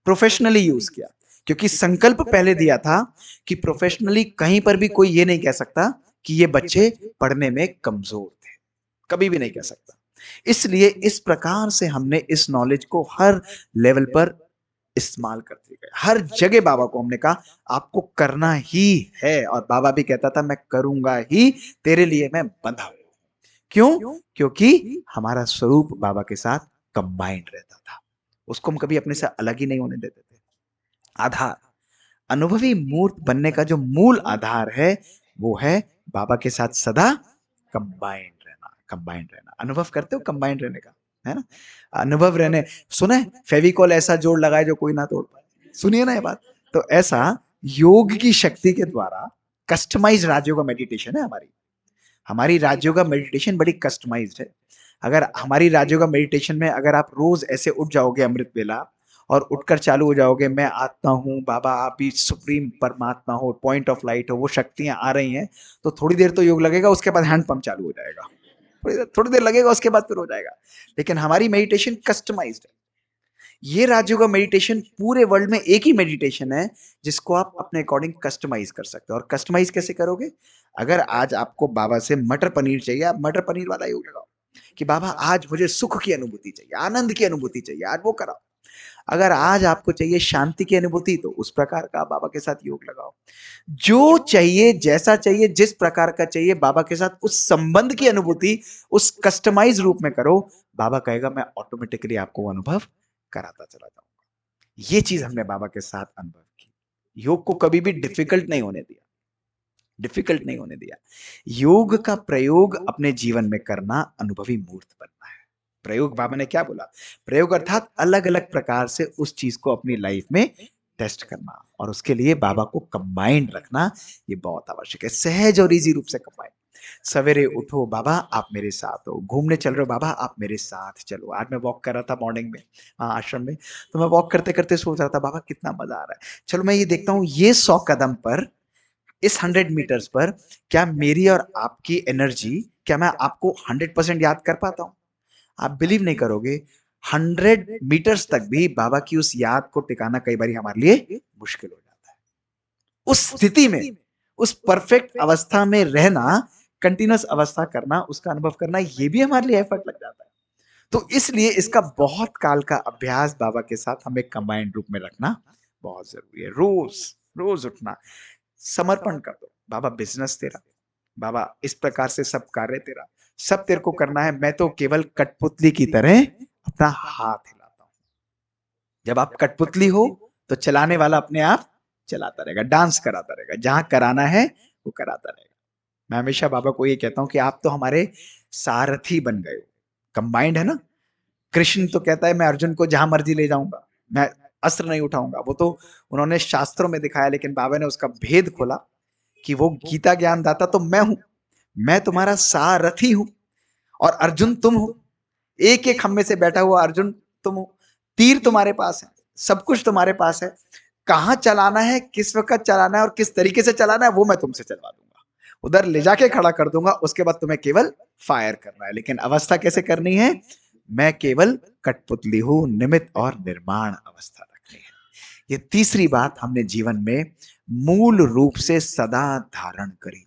प्रोफेशनली यूज किया। क्योंकि संकल्प पहले दिया था कि प्रोफेशनली कहीं पर भी कोई ये नहीं कह सकता कि ये बच्चे पढ़ने में कमजोर थे, कभी भी नहीं कह सकता। इसलिए इस प्रकार से हमने इस नॉलेज को हर लेवल पर इस्तेमाल करते गए, हर जगह बाबा को हमने कहा आपको करना ही है। और बाबा भी कहता था मैं करूंगा ही, तेरे लिए मैं बंधा हूं। क्यों? क्योंकि हमारा स्वरूप बाबा के साथ कंबाइंड रहता था, उसको हम कभी अपने से अलग ही नहीं होने देते थे। आधार, अनुभवी मूर्त बनने का जो मूल आधार है, वो है बाबा के साथ सदा कंबाइंड रहना। कंबाइंड रहना, अनुभव करते हो कंबाइंड रहने का, है ना? अनुभव रहने, सुना है फेविकॉल ऐसा जोड़ लगाए जो कोई ना तोड़ पाए, सुनिए ना ये बात। तो ऐसा योग की शक्ति के द्वारा कस्टमाइज राज्यों का मेडिटेशन है हमारी। हमारी राज्यों का मेडिटेशन बड़ी कस्टमाइज्ड है। अगर हमारी राज्यों का मेडिटेशन में अगर आप रोज ऐसे उठ जाओगे अमृत वेला और उठकर चालू हो जाओगे, मैं आत्मा हूँ बाबा, आप ही सुप्रीम परमात्मा हो, पॉइंट ऑफ लाइट हो, वो शक्तियां आ रही हैं, तो थोड़ी देर तो योग लगेगा, उसके बाद हैंड पंप चालू हो जाएगा, थोड़ी देर लगेगा, उसके बाद फिर हो जाएगा। लेकिन हमारी मेडिटेशन कस्टमाइज्ड है। ये राज्यों का मेडिटेशन पूरे वर्ल्ड में एक ही मेडिटेशन है जिसको आप अपने अकॉर्डिंग कस्टमाइज कर सकते हो। और कस्टमाइज कैसे करोगे? अगर आज आपको बाबा से मटर पनीर चाहिए, आप मटर पनीर वाला योग लगाओ कि बाबा आज मुझे सुख की अनुभूति चाहिए, आनंद की अनुभूति चाहिए, आज वो कराओ। अगर आज आपको चाहिए शांति की अनुभूति, तो उस प्रकार का बाबा के साथ योग लगाओ। जो चाहिए, जैसा चाहिए, जिस प्रकार का चाहिए, बाबा के साथ उस संबंध की अनुभूति उस कस्टमाइज रूप में करो। बाबा कहेगा मैं ऑटोमेटिकली आपको अनुभव कराता चला जाऊंगा। ये चीज हमने बाबा के साथ अनुभव की। योग को कभी भी डिफिकल्ट नहीं होने दिया, डिफिकल्ट नहीं होने दिया। योग का प्रयोग अपने जीवन में करना, अनुभवी मूर्त बनना है। प्रयोग, बाबा ने क्या बोला? प्रयोग अर्थात अलग अलग प्रकार से उस चीज को अपनी लाइफ में टेस्ट करना, और उसके लिए बाबा को कंबाइंड रखना ये बहुत आवश्यक है, सहज और इजी रूप से कंबाइंड। सवेरे उठो बाबा आप मेरे साथ हो, घूमने चल रहे हो बाबा आप मेरे साथ चलो। आज मैं वॉक कर रहा था मॉर्निंग में आश्रम में, तो मैं वॉक करते करते सोच रहा था बाबा कितना मजा आ रहा है, चलो मैं ये देखता हूँ ये 100 कदम पर, इस 100 मीटर्स पर क्या मेरी और आपकी एनर्जी, क्या मैं आपको 100% याद कर पाता हूँ? आप बिलीव नहीं करोगे, 100 मीटर्स तक भी बाबा की उस याद को टिकाना कई बार हमारे लिए मुश्किल हो जाता है। उस स्थिति में, उस परफेक्ट अवस्था में रहना, कंटिन्यूअस अवस्था करना, उसका अनुभव करना, ये भी हमारे लिए एफर्ट लग जाता है। तो इसलिए इसका बहुत काल का अभ्यास बाबा के साथ हमें कंबाइंड रूप में रखना बहुत जरूरी है। रोज रोज उठना, समर्पण कर दो, बाबा बिजनेस तेरा, बाबा इस प्रकार से सब कार्य तेरा, सब तेरे को करना है, मैं तो केवल कठपुतली की तरह अपना हाथ हिलाता हूं। जब आप कठपुतली हो तो चलाने वाला अपने आप चलाता रहेगा, डांस कराता रहेगा, जहां कराना है वो कराता रहेगा। मैं हमेशा बाबा को ये कहता हूं कि आप तो हमारे सारथी बन गए हो। कंबाइंड है ना, कृष्ण तो कहता है मैं अर्जुन को जहां मर्जी ले जाऊंगा, मैं अस्त्र नहीं उठाऊंगा, वो तो उन्होंने शास्त्रों में दिखाया, लेकिन बाबा ने उसका भेद खोला कि वो गीता ज्ञान दाता तो मैं हूं, मैं तुम्हारा सारथी हूं और अर्जुन तुम हो। एक एक हम में से बैठा हुआ अर्जुन तुम हो, तीर तुम्हारे पास है, सब कुछ तुम्हारे पास है, कहां चलाना है, किस वक्त चलाना है और किस तरीके से चलाना है वो मैं तुमसे चलवा दूंगा, उधर ले जाके खड़ा कर दूंगा, उसके बाद तुम्हें केवल फायर करना है। लेकिन अवस्था कैसे करनी है? मैं केवल कठपुतली हूं, निमित्त और निर्माण अवस्था रखनी है। ये तीसरी बात हमने जीवन में मूल रूप से सदा धारण करी,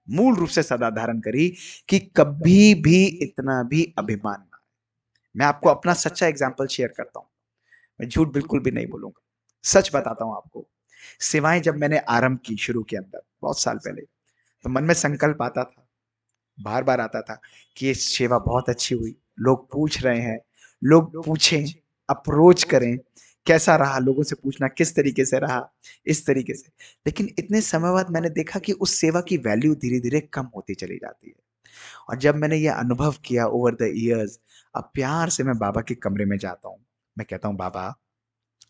मूल रूप से सदा धारण करी कि कभी भी इतना भी अभिमान ना। मैं आपको अपना सच्चा एग्जाम्पल शेयर करता हूं, मैं झूठ बिल्कुल भी नहीं बोलूंगा, सच बताता हूं आपको। सेवाएं जब मैंने आरंभ की शुरू के अंदर बहुत साल पहले, तो मन में संकल्प आता था, बार बार आता था कि ये सेवा बहुत अच्छी हुई, लोग पूछ रहे हैं, लोग पूछें, अप्रोच करें, कैसा रहा, लोगों से पूछना किस तरीके से रहा, इस तरीके से। लेकिन इतने समय बाद मैंने देखा कि उस सेवा की वैल्यू धीरे धीरे कम होती चली जाती है। और जब मैंने ये अनुभव किया ओवर द इयर्स, अब प्यार से मैं बाबा के कमरे में जाता हूँ, मैं कहता हूँ बाबा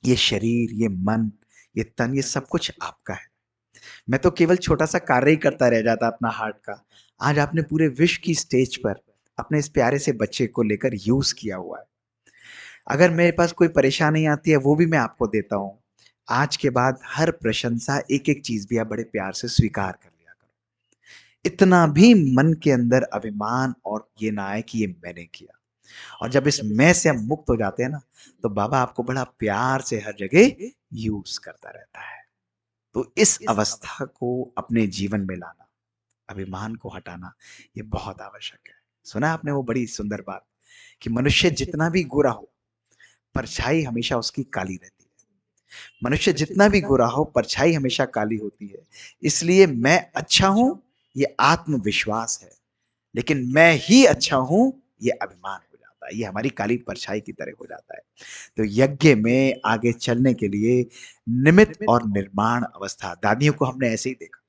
ये शरीर, ये मन, ये तन, ये सब कुछ आपका है, मैं तो केवल छोटा सा कार्य ही करता रह जाता अपना हार्ट का। आज आपने पूरे विश्व की स्टेज पर अपने इस प्यारे से बच्चे को लेकर यूज किया हुआ है, अगर मेरे पास कोई परेशानी आती है वो भी मैं आपको देता हूँ। आज के बाद हर प्रशंसा, एक एक चीज भी आप बड़े प्यार से स्वीकार कर लिया करो, इतना भी मन के अंदर अभिमान और ये ना आए कि ये मैंने किया। और जब इस मैं से हम मुक्त हो जाते हैं ना, तो बाबा आपको बड़ा प्यार से हर जगह यूज करता रहता है। तो इस अवस्था को अपने जीवन में लाना, अभिमान को हटाना, ये बहुत आवश्यक है। सुना आपने वो बड़ी सुंदर बात कि मनुष्य जितना भी गोरा हो, परछाई हमेशा उसकी काली रहती है। मनुष्य जितना भी गोरा हो, परछाई हमेशा काली होती है। इसलिए मैं अच्छा हूं, ये आत्मविश्वास है, लेकिन मैं ही अच्छा हूं, ये अभिमान हो जाता है, ये हमारी काली परछाई की तरह हो जाता है। तो यज्ञ में आगे चलने के लिए निमित्त और निर्माण अवस्था, दादियों को हमने ऐसे ही देखा।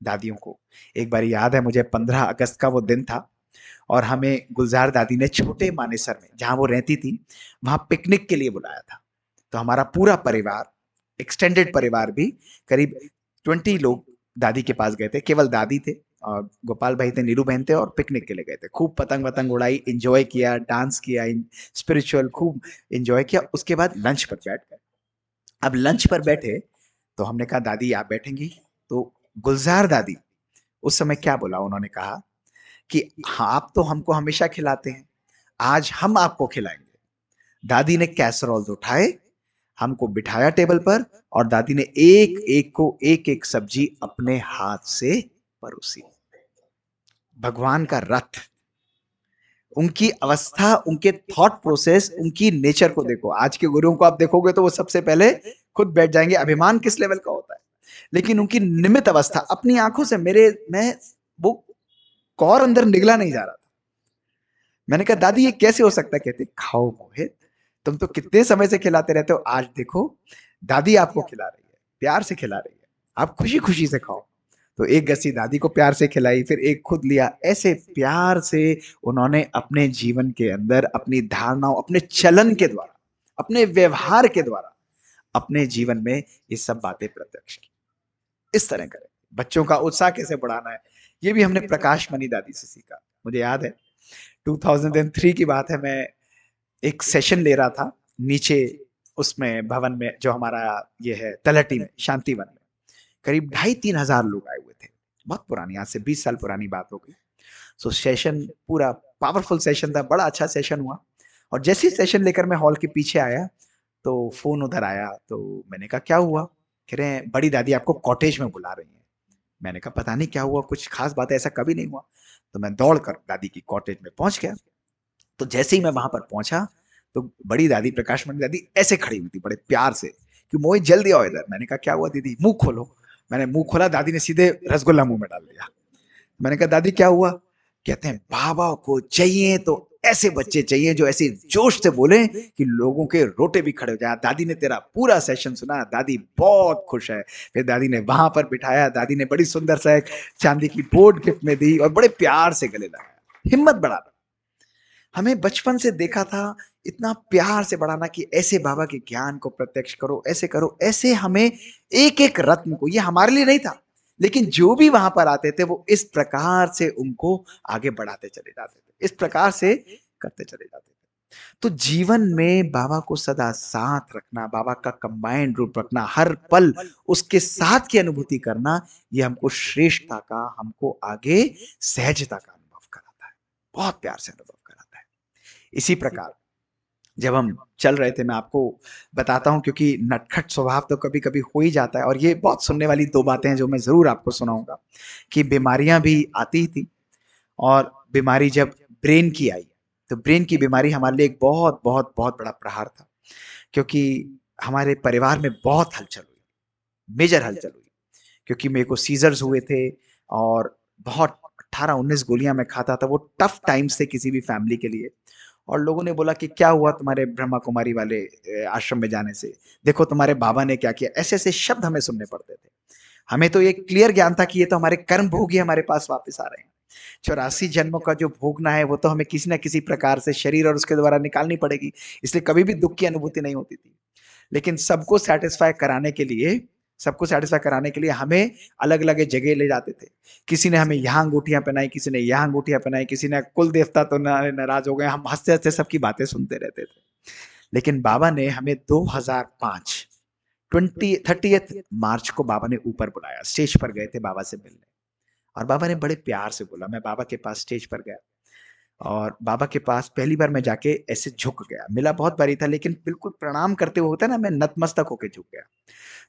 दादियों को एक बार याद है मुझे, 15 अगस्त का वो दिन था और हमें गुलजार दादी ने छोटे मानेसर में जहां वो रहती थी वहां पिकनिक के लिए बुलाया था। तो हमारा पूरा परिवार, एक्सटेंडेड परिवार भी, करीब 20 लोग दादी के पास गए थे, केवल दादी थे और गोपाल भाई थे, नीरू बहन थे, और पिकनिक के लिए गए थे। खूब पतंग वतंग उड़ाई, एंजॉय किया, डांस किया, स्पिरिचुअल खूब एंजॉय किया। उसके बाद लंच पर बैठ गए। अब लंच पर बैठे तो हमने कहा दादी आप बैठेंगी? तो गुलजार दादी उस समय क्या बोला, उन्होंने कहा कि हाँ आप तो हमको हमेशा खिलाते हैं, आज हम आपको खिलाएंगे। दादी ने कैसरोल उठाए, हमको बिठाया टेबल पर, और दादी ने एक एक को एक एक सब्जी अपने हाथ से परोसी। भगवान का रथ, उनकी अवस्था, उनके थॉट प्रोसेस, उनकी नेचर को देखो। आज के गुरुओं को आप देखोगे तो वो सबसे पहले खुद बैठ जाएंगे, अभिमान किस लेवल का होता है। लेकिन उनकी निमित्त अवस्था, अपनी आंखों से मैं वो कौर अंदर निगला नहीं जा रहा था। मैंने कहा दादी ये कैसे हो सकता है? कहते खाओ मोहित, तुम तो कितने समय से खिलाते रहते हो, आज देखो दादी आपको खिला रही है, प्यार से खिला रही है, आप खुशी खुशी से खाओ। तो एक गस्सी दादी को प्यार से खिलाई, फिर एक खुद लिया। ऐसे प्यार से उन्होंने अपने जीवन के अंदर अपनी धारणाओं, अपने चलन के द्वारा, अपने व्यवहार के द्वारा अपने जीवन में ये सब बातें प्रत्यक्ष की। इस तरह करें। बच्चों का उत्साह कैसे बढ़ाना है, ये भी हमने प्रकाश मणि दादी से सीखा। मुझे याद है 2003 की बात है, मैं एक सेशन ले रहा था नीचे उसमें भवन में, जो हमारा ये है तलहटी में, शांतिवन में। करीब 2,500-3,000 लोग आए हुए थे। बहुत पुरानी, आज से 20 साल पुरानी बात हो गई। सो सेशन पूरा पावरफुल सेशन था, बड़ा अच्छा सेशन हुआ। और जैसे ही सेशन लेकर मैं हॉल के पीछे आया तो फोन उधर आया, तो मैंने कहा क्या हुआ? कह रहे हैं बड़ी दादी आपको कॉटेज में बुला रही हैं। मैंने कहा पता नहीं क्या हुआ, कुछ खास बात है, ऐसा कभी नहीं हुआ। तो मैं दौड़ कर दादी की कॉटेज में पहुंच गया। तो जैसे ही मैं वहां पर पहुंचा तो बड़ी दादी, प्रकाश मणि दादी ऐसे खड़ी हुई थी बड़े प्यार से कि मोहित जल्दी आओ इधर। मैंने कहा क्या हुआ दीदी? मुंह खोलो। मैंने मुंह खोला, दादी ने सीधे रसगुल्ला मुंह में डाल दिया। मैंने कहा दादी क्या हुआ? कहते हैं बाबा को चाहिए तो ऐसे बच्चे चाहिए जो ऐसे जोश से बोले कि लोगों के रोटे भी खड़े हो जाए। दादी ने तेरा पूरा सेशन सुना, दादी बहुत खुश है। फिर दादी ने वहां पर बिठाया, दादी ने बड़ी सुंदर सा एक चांदी की बोर्ड गिफ्ट में दी और बड़े प्यार से गले लगाया। हिम्मत बढ़ा, हमें बचपन से देखा था इतना प्यार से बढ़ाना कि ऐसे बाबा के ज्ञान को प्रत्यक्ष करो, ऐसे करो, ऐसे हमें एक एक रत्न को, ये हमारे लिए नहीं था, लेकिन जो भी वहां पर आते थे वो इस प्रकार से उनको आगे बढ़ाते चले जाते थे, इस प्रकार से करते चले जाते थे। तो जीवन में बाबा को सदा साथ रखना, बाबा का कंबाइंड रूप रखना, हर पल उसके साथ की अनुभूति करना, ये हमको श्रेष्ठता का, हमको आगे सहजता का अनुभव कराता है, बहुत प्यार से अनुभव कराता है। इसी प्रकार जब हम चल रहे थे, मैं आपको बताता हूं क्योंकि नटखट स्वभाव तो कभी कभी हो ही जाता है, और ये बहुत सुनने वाली दो बातें हैं जो मैं जरूर आपको सुनाऊंगा। कि बीमारियां भी आती ही थी, और बीमारी जब ब्रेन की आई, तो ब्रेन की बीमारी हमारे लिए एक बहुत बहुत बहुत बड़ा प्रहार था, क्योंकि हमारे परिवार में बहुत हलचल हुई, मेजर हलचल हुई, क्योंकि मेरे को सीजर्स हुए थे और बहुत 18-19 गोलियां मैं खाता था। वो टफ टाइम्स थे किसी भी फैमिली के लिए। और लोगों ने बोला कि क्या हुआ तुम्हारे ब्रह्मा कुमारी वाले आश्रम में जाने से, देखो तुम्हारे बाबा ने क्या किया, ऐसे ऐसे शब्द हमें सुनने पड़ते थे। हमें तो ये क्लियर ज्ञान था कि ये तो हमारे कर्म भोग ही हमारे पास वापस आ रहे हैं। 84 जन्मों का जो भोगना है वो तो हमें किसी ना किसी प्रकार से शरीर और उसके द्वारा निकालनी पड़ेगी, इसलिए कभी भी दुख की अनुभूति नहीं होती थी। लेकिन सबको सेटिस्फाई कराने के लिए हमें अलग अलग जगह ले जाते थे। किसी ने हमें यहाँ अंगूठियां पहनाई, किसी ने यहाँ अंगूठियां पहनाई, किसी ने कुल देवता तो नाराज हो गए, हम हंसते हंसते सबकी बातें सुनते रहते थे। लेकिन बाबा ने हमें 2005 30 मार्च को बाबा ने ऊपर बुलाया, स्टेज पर गए थे बाबा से मिलने। और बाबा ने बड़े प्यार से बोला, मैं बाबा के पास स्टेज पर गया, और बाबा के पास पहली बार मैं जाके ऐसे झुक गया, मिला बहुत बारी था लेकिन बिल्कुल प्रणाम करते हुए होता है ना, मैं नतमस्तक होके झुक गया।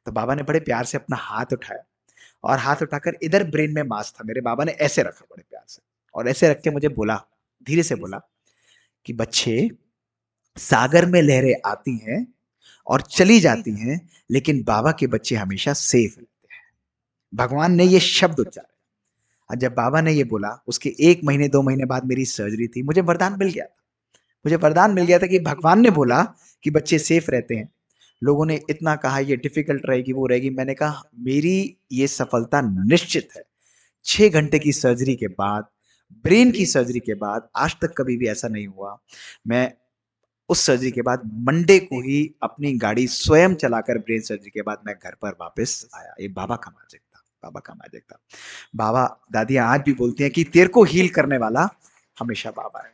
तो बाबा ने बड़े प्यार से अपना हाथ उठाया, और हाथ उठाकर इधर ब्रेन में मांस था मेरे, बाबा ने ऐसे रखा बड़े प्यार से, और ऐसे रख के मुझे बोला, धीरे से बोला कि बच्चे, सागर में लहरें आती हैं और चली जाती हैं, लेकिन बाबा के बच्चे हमेशा सेफ रहते हैं। भगवान ने ये शब्द उच्चारे। और जब बाबा ने ये बोला, उसके 1 महीने 2 महीने बाद मेरी सर्जरी थी, मुझे वरदान मिल गया था। मुझे वरदान मिल गया था कि भगवान ने बोला कि बच्चे सेफ रहते हैं। लोगों ने इतना कहा ये डिफिकल्ट रहेगी, वो रहेगी, मैंने कहा मेरी ये सफलता निश्चित है। 6 घंटे की सर्जरी के बाद, ब्रेन की सर्जरी के बाद, आज तक कभी भी ऐसा नहीं हुआ। मैं उस सर्जरी के बाद मंडे को ही अपनी गाड़ी स्वयं चलाकर, ब्रेन सर्जरी के बाद मैं घर पर वापस आया। ये बाबा का मैजिक था, बाबा का मैजिक था। बाबा, दादियां आज भी बोलती हैं कि तेरे को हील करने वाला हमेशा बाबा है।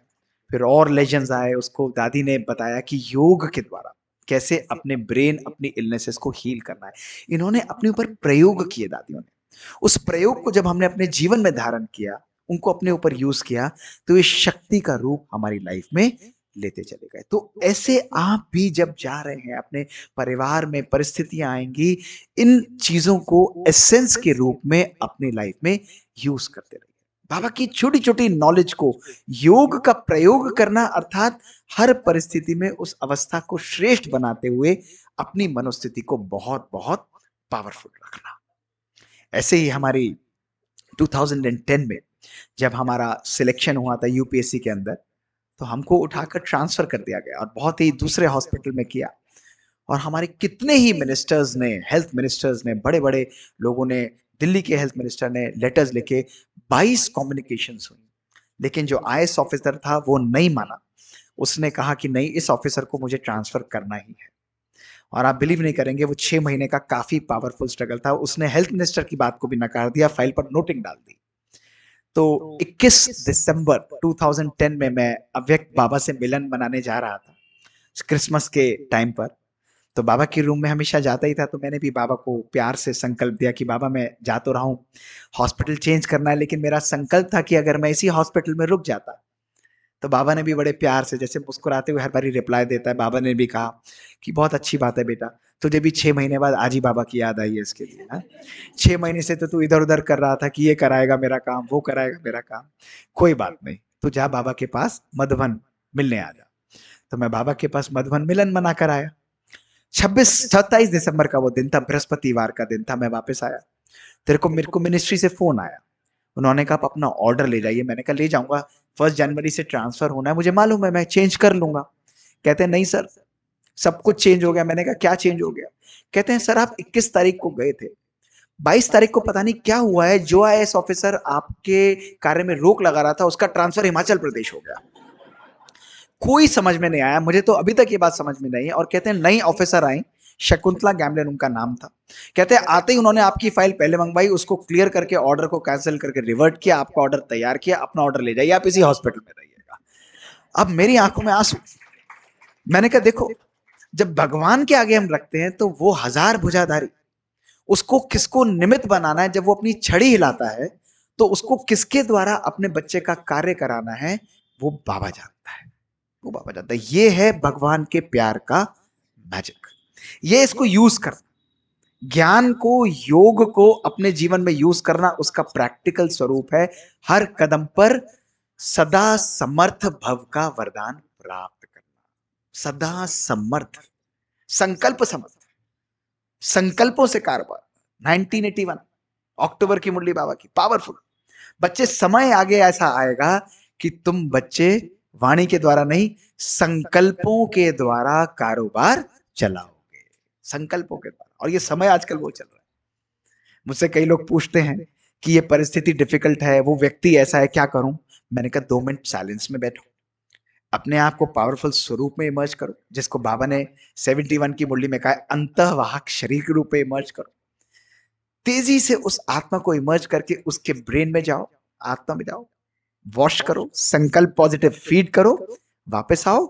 फिर और लेजेंड्स आए, उसको दादी ने बताया कि योग के द्वारा कैसे अपने ब्रेन, अपनी इलनेसेस को हील करना है। इन्होंने अपने ऊपर प्रयोग किए, दादियों ने। उस प्रयोग को जब हमने अपने जीवन में धारण किया, उनको अपने ऊपर यूज किया, तो ये शक्ति का रूप हमारी लाइफ में लेते चले गए। तो ऐसे आप भी जब जा रहे हैं, अपने परिवार में परिस्थितियां आएंगी, इन चीजों को एसेंस के रूप में अपनी लाइफ में यूज करते रहिए। बाबा की छोटी छोटी नॉलेज को योग का प्रयोग करना, अर्थात हर परिस्थिति में उस अवस्था को श्रेष्ठ बनाते हुए अपनी मनोस्थिति को बहुत बहुत पावरफुल रखना। ऐसे ही हमारी 2010 में जब हमारा सिलेक्शन हुआ था यूपीएससी के अंदर, तो हमको उठाकर ट्रांसफर कर दिया गया और बहुत ही दूसरे हॉस्पिटल में किया। और हमारे कितने ही मिनिस्टर्स ने, हेल्थ मिनिस्टर्स ने, बड़े बड़े लोगों ने, दिल्ली के हेल्थ मिनिस्टर ने लेटर्स लिखे, 22 कम्युनिकेशंस हुई। लेकिन जो आईएएस ऑफिसर था वो नहीं माना। उसने कहा कि नहीं, इस ऑफिसर को मुझे ट्रांसफर करना ही है। और आप बिलीव नहीं करेंगे, वो 6 महीने का काफी पावरफुल स्ट्रगल था। उसने हेल्थ मिनिस्टर की बात को भी नकार दिया, फाइल पर नोटिंग डाल दी। तो 21 दिसंबर 2010 में मैं अव्यक्त बाबा से मिलन मनाने जा रहा था क्रिसमस के टाइम पर। तो बाबा के रूम में हमेशा जाता ही था, तो मैंने भी बाबा को प्यार से संकल्प दिया कि बाबा मैं जा तो रहा हूँ, हॉस्पिटल चेंज करना है, लेकिन मेरा संकल्प था कि अगर मैं इसी हॉस्पिटल में रुक जाता। तो बाबा ने भी बड़े प्यार से जैसे मुस्कुराते हुए हर बारी रिप्लाई देता है, बाबा ने भी कहा कि बहुत अच्छी बात है बेटा, तुझे भी 6 महीने बाद आज ही बाबा की याद आई है इसके लिए। हाँ, 6 महीने से तो तू इधर उधर कर रहा था कि ये कराएगा मेरा काम, वो कराएगा मेरा काम, कोई बात नहीं, तू जा बाबा के पास मधुबन मिलने आ जा। तो मैं बाबा के पास मधुबन मिलन मना कर आया। 27 दिसंबर का वो दिन था, बृहस्पतिवार का दिन था। मैं वापस आया, मेरे को मिनिस्ट्री से फोन आया, उन्होंने कहा आप अपना ऑर्डर ले जाइए। मैंने कहा ले जाऊंगा, 1 जनवरी से ट्रांसफर होना है, मुझे मालूम है, मैं चेंज कर लूंगा। कहते हैं नहीं सर, सब कुछ चेंज हो गया। मैंने कहा क्या चेंज हो गया? कहते हैं सर आप 21 तारीख को गए थे, 22 तारीख को पता नहीं क्या हुआ है, जो आईएएस ऑफिसर आपके कार्य में रोक लगा रहा था उसका ट्रांसफर हिमाचल प्रदेश हो गया। कोई समझ में नहीं आया, मुझे तो अभी तक ये बात समझ में नहीं है। और कहते हैं नई ऑफिसर आई, शकुंतला गैमलिन उनका नाम था। कहते हैं आते ही उन्होंने आपकी फाइल पहले मंगवाई, उसको क्लियर करके ऑर्डर को कैंसिल करके रिवर्ट किया, आपका ऑर्डर तैयार किया, अपना ऑर्डर ले जाइए, आप इसी हॉस्पिटल में रहिएगा। अब मेरी आंखों में आंसू। मैंने कहा देखो, जब भगवान के आगे हम रखते हैं तो वो हजार भुजाधारी, उसको किसको निमित्त बनाना है, जब वो अपनी छड़ी हिलाता है तो उसको किसके द्वारा अपने बच्चे का कार्य कराना है, वो बाबा जानता है, वो बाबा जानता है। ये है भगवान के प्यार का मैजिक। ये इसको यूज करना, ज्ञान को, योग को अपने जीवन में यूज करना, उसका प्रैक्टिकल स्वरूप है हर कदम पर सदा समर्थ भव का वरदान प्राप्त करना। सदा समर्थ, संकल्प समर्थ, संकल्पों से कारोबार। 1981 अक्टूबर की मुरली बाबा की पावरफुल। बच्चे समय आगे ऐसा आएगा कि तुम बच्चे वाणी के द्वारा नहीं, संकल्पों के द्वारा कारोबार चलाओगे, संकल्पों के द्वारा। और ये समय आजकल वो चल रहा है। मुझसे कई लोग पूछते हैं कि ये परिस्थिति डिफिकल्ट है, वो व्यक्ति ऐसा है, क्या करूं? मैंने कहा 2 मिनट साइलेंस में बैठो, अपने आप को पावरफुल स्वरूप में इमर्ज करो, जिसको बाबा ने 71 की मुरली में कहा है, अंतःवाहक शरीर के रूप में इमर्ज करो। तेजी से उस आत्मा को इमर्ज करके उसके ब्रेन में जाओ, आत्मा में जाओ, वॉश करो, संकल्प पॉजिटिव फीड करो, वापस आओ,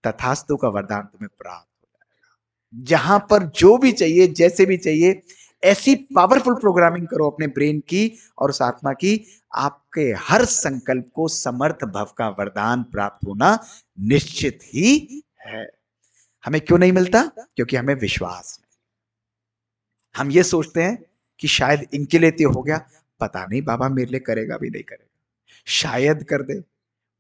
तथास्तु का वरदान तुम्हें प्राप्त हो जाएगा। जहां पर जो भी चाहिए, जैसे भी चाहिए, ऐसी पावरफुल प्रोग्रामिंग करो अपने ब्रेन की और उस आत्मा की, आपके हर संकल्प को समर्थ भव का वरदान प्राप्त होना निश्चित ही है। हमें क्यों नहीं मिलता? क्योंकि हमें विश्वास नहीं। हम ये सोचते हैं कि शायद इनके लिए तो हो गया, पता नहीं बाबा मेरे लिए करेगा भी नहीं करेगा, शायद कर दे,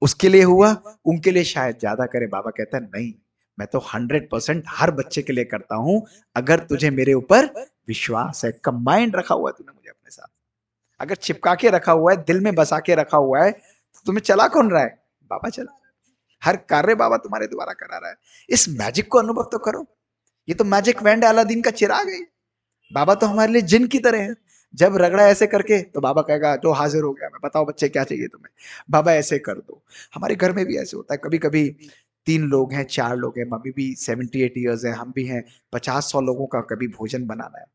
उसके लिए हुआ, उनके लिए शायद ज्यादा करे। बाबा कहता है नहीं, मैं तो 100% हर बच्चे के लिए करता हूं, अगर तुझे मेरे ऊपर विश्वास है। कंबाइंड रखा हुआ है तूने मुझे अपने साथ, अगर चिपका के रखा हुआ है, दिल में बसा के रखा हुआ है, तो तुम्हें चला कौन रहा है? बाबा चला। हर कार्य बाबा तुम्हारे द्वारा करा रहा है। इस मैजिक को अनुभव तो करो। ये तो मैजिक वैंड अलादीन का चिराग है। बाबा तो हमारे लिए जिन की तरह है। जब रगड़ा ऐसे करके तो बाबा कहेगा जो हाजिर हो गया मैं, बताओ बच्चे क्या चाहिए तुम्हें, बाबा ऐसे कर दो। हमारे घर में भी ऐसे होता है, कभी कभी 3 लोग हैं, 4 लोग हैं, मम्मी भी 78 ईयर्स है, हम भी हैं, 50-100 लोगों का कभी भोजन बनाना है,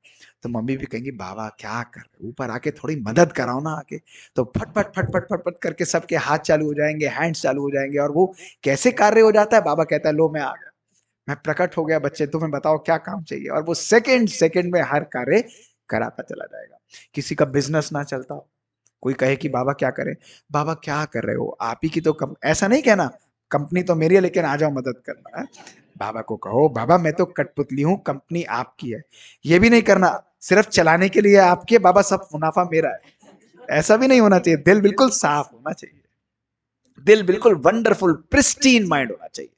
तो मम्मी भी कहेंगी बाबा क्या कर रहे, ऊपर आके थोड़ी मदद कराओ ना आके। तो फटफट फटफट फटफट करके सबके हाथ चालू हो जाएंगे, हैंड्स चालू हो जाएंगे, और वो कैसे कार्य हो जाता है, बाबा कहता है लो मैं आ गया, मैं प्रकट हो गया, बच्चे तुम्हें बताओ क्या काम चाहिए, और वो सेकंड सेकंड में हर कार्य कराता चला जाएगा। किसी का बिजनेस ना चलता हो, कोई कहे कि बाबा क्या करे, बाबा क्या कर रहे हो, आप ही की तो ऐसा नहीं कहना कंपनी तो मेरी है लेकिन आ जाओ मदद करना है। बाबा को कहो बाबा मैं तो कठपुतली हूं, कंपनी आपकी है। ये भी नहीं करना सिर्फ चलाने के लिए आपकी है, बाबा सब मुनाफा मेरा है। ऐसा भी नहीं होना चाहिए। दिल बिल्कुल साफ होना चाहिए, दिल बिल्कुल वंडरफुल प्रिस्टीन माइंड होना चाहिए,